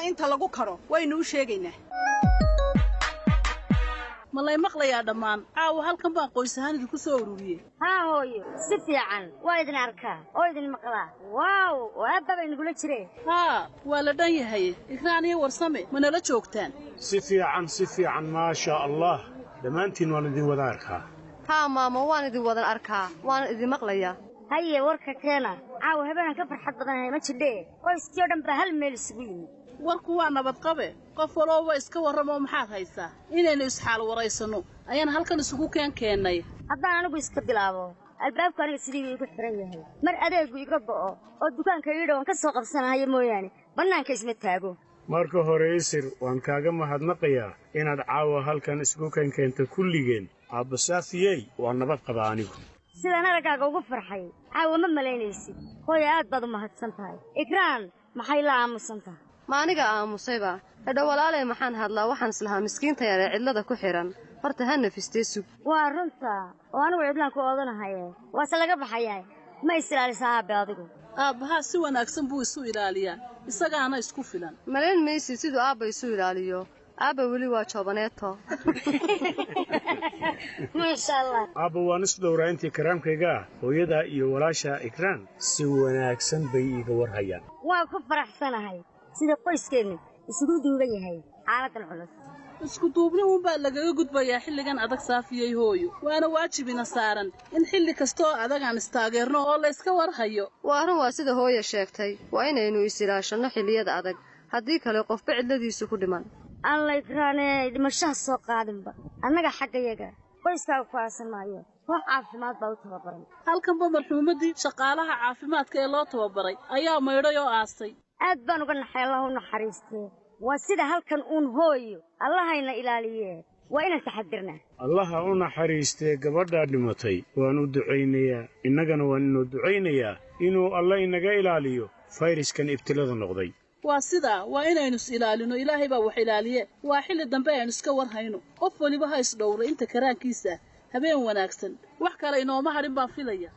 inta lagu karo waynu u sheegaynaa ma lay maqlayaa dhammaan caawa halkan baan qoys ahaan idinku soo ururiyey haa hooyo si fiican waa idin arkaa oo idin maqlaa waaw aabba bay nagula jireen haa waa la dhan yahay ikraan iyo warsame ma nala joogtaan si fiican maasha allah dhammaantiin waan idin wada arkaa haa maamo waan idin wadan arkaa waana idin maqlayaa haye warka keena caawa habeenan ka farxad badanahay ma jidhee qoyskii oo dhan baa hal meel isugu yimid warku waa nabadqabe qof walooba iska warramoo maxaad haysaa inaynu isxaal waraysanno ayaan halkan isugu keennay haddaan anigu iska bilaabo albaabku aniga sidii igu xiran yahay mar adeegu iga go'o oo dukaanka ii dhowan ka soo qabsanahayo mooyaane bannaanka isma taago marka hore isir waan kaaga mahadnaqayaa inaad caawa halkan isugu keento kulligeen aabbasaafiyey waa nabad qaba anigu sidaan araggaaga ugu farxay caawa ma malaynaysid hooya aad baad u mahadsan tahay ikraan maxay la aamusan tahay ma aniga aamusayba hadha walaalay maxaan hadlaa waxaan islahaa miskiinta yar ee cidlada ku xidhan horta ha nafistee sug waa runta oo anigu cidlaan ku oodanahaye waase laga baxayaa ma is-ilaalisaa aabbe adigu aabbahaa si wanaagsan buu isu ilaaliyaa isagaana isku filan malayn maysid siduu aabba isu ilaaliyo aabba weli waa joobaneeto maasha allah aabba waan is dhowraa intii karaamkayga ah hooyadaa iyo walaasha ikraan si wanaagsan bay iiga warhayaan waa ku faraxsanahay sida qoyskeennu isugu duuban yahay xaaladan culus isku duubni uunbaa lagaga gudbayaa xilligan adag saafiyey hooyo waana waajibina saaran in xilli kastooo adagaan istaageerno oo layska warhayo waa arrin waa sida hooya sheegtay waa inaynu is-ilaashanno xilliyada adag haddii kale qofba cidladiisu ku dhiman alla ikraanee dhimashaha soo qaadinba annaga xaggayaga qoyskaaga ku aasan maayo koox caafimaad baa u tababaran halkanba marxuumadii shaqaalaha caafimaadka ee loo tababaray ayaa maydhay oo aastay aad baan uga naxay allah u naxariistee waa sida halkan uun hooyo allahayna ilaaliye waa inaan taxadirnaa allaha u naxariistee gabadhaa dhimatay waan u ducaynayaa innagana waan inoo ducaynayaa inuu alla inaga ilaaliyo fayraskan ibtilada noqday waa sidaa waa inaynu is ilaalino ilaahay baa wax ilaaliye waa xilli dambe aynu iska war hayno qof waliba ha isdhowro inta karaankiisa habeen wanaagsan wax kale inooma hadhin baan filaya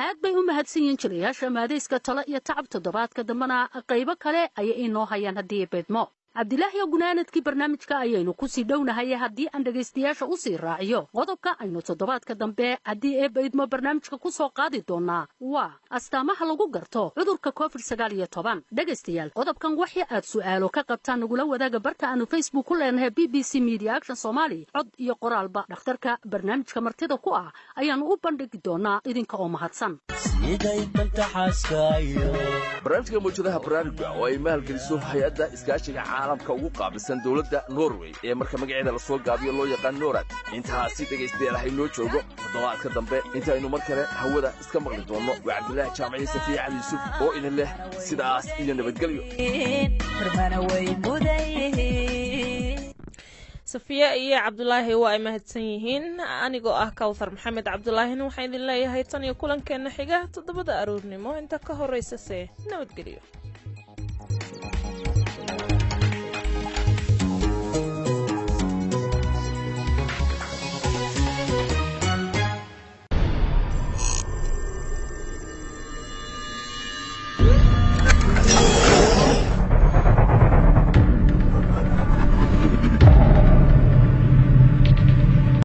aad bay u mahadsan yihiin jilayaasha maadayska talo iyo tacab toddobaadka dambana qaybo kale ayay inoo hayaan haddii beedmo cabdilaahi oo gunaanadkii barnaamijka ayaynu ku sii dhownahay haddii aan dhegaystayaasha u sii raaciyo qodobka aynu toddobaadka dambe haddii ee baydmo barnaamijka ku soo qaadi doonaa waa astaamaha lagu garto cudurka covid-19 dhegaystayaal qodobkan waxii aad su'aalo ka qabtaan nagula wadaaga barta aanu facebook ku leenahay BBC Media Action Somali cod iyo qoraalba dhakhtarka barnaamijka martida ku ah ayaanu u bandhigi doonaa idinka oo mahadsan barnaamijka mawjadaha barnaamijka oo ay maalgeliso hay-adda iskaashiga caalamka ugu qaabilsan dowladda Norway ee marka magaceeda la soo gaabiyo loo yaqaan NORAD intaasi dhegaystayaal hay noo joogo toddobaadka dambe intaynu mar kale hawada iska maqli doonno waa Cabdilaahi Jaamaci Safiya Cali Yusuf oo idin leh sidaas iyo nabadgelyo safiya iyo cabdulaahi waa ay mahadsan yihiin anigoo ah Kawthar Maxamed Cabdulaahina waxaan idin leeyahay tan iyo kulankeena xiga 7 aroornimo inta ka horeysa nabadgelyo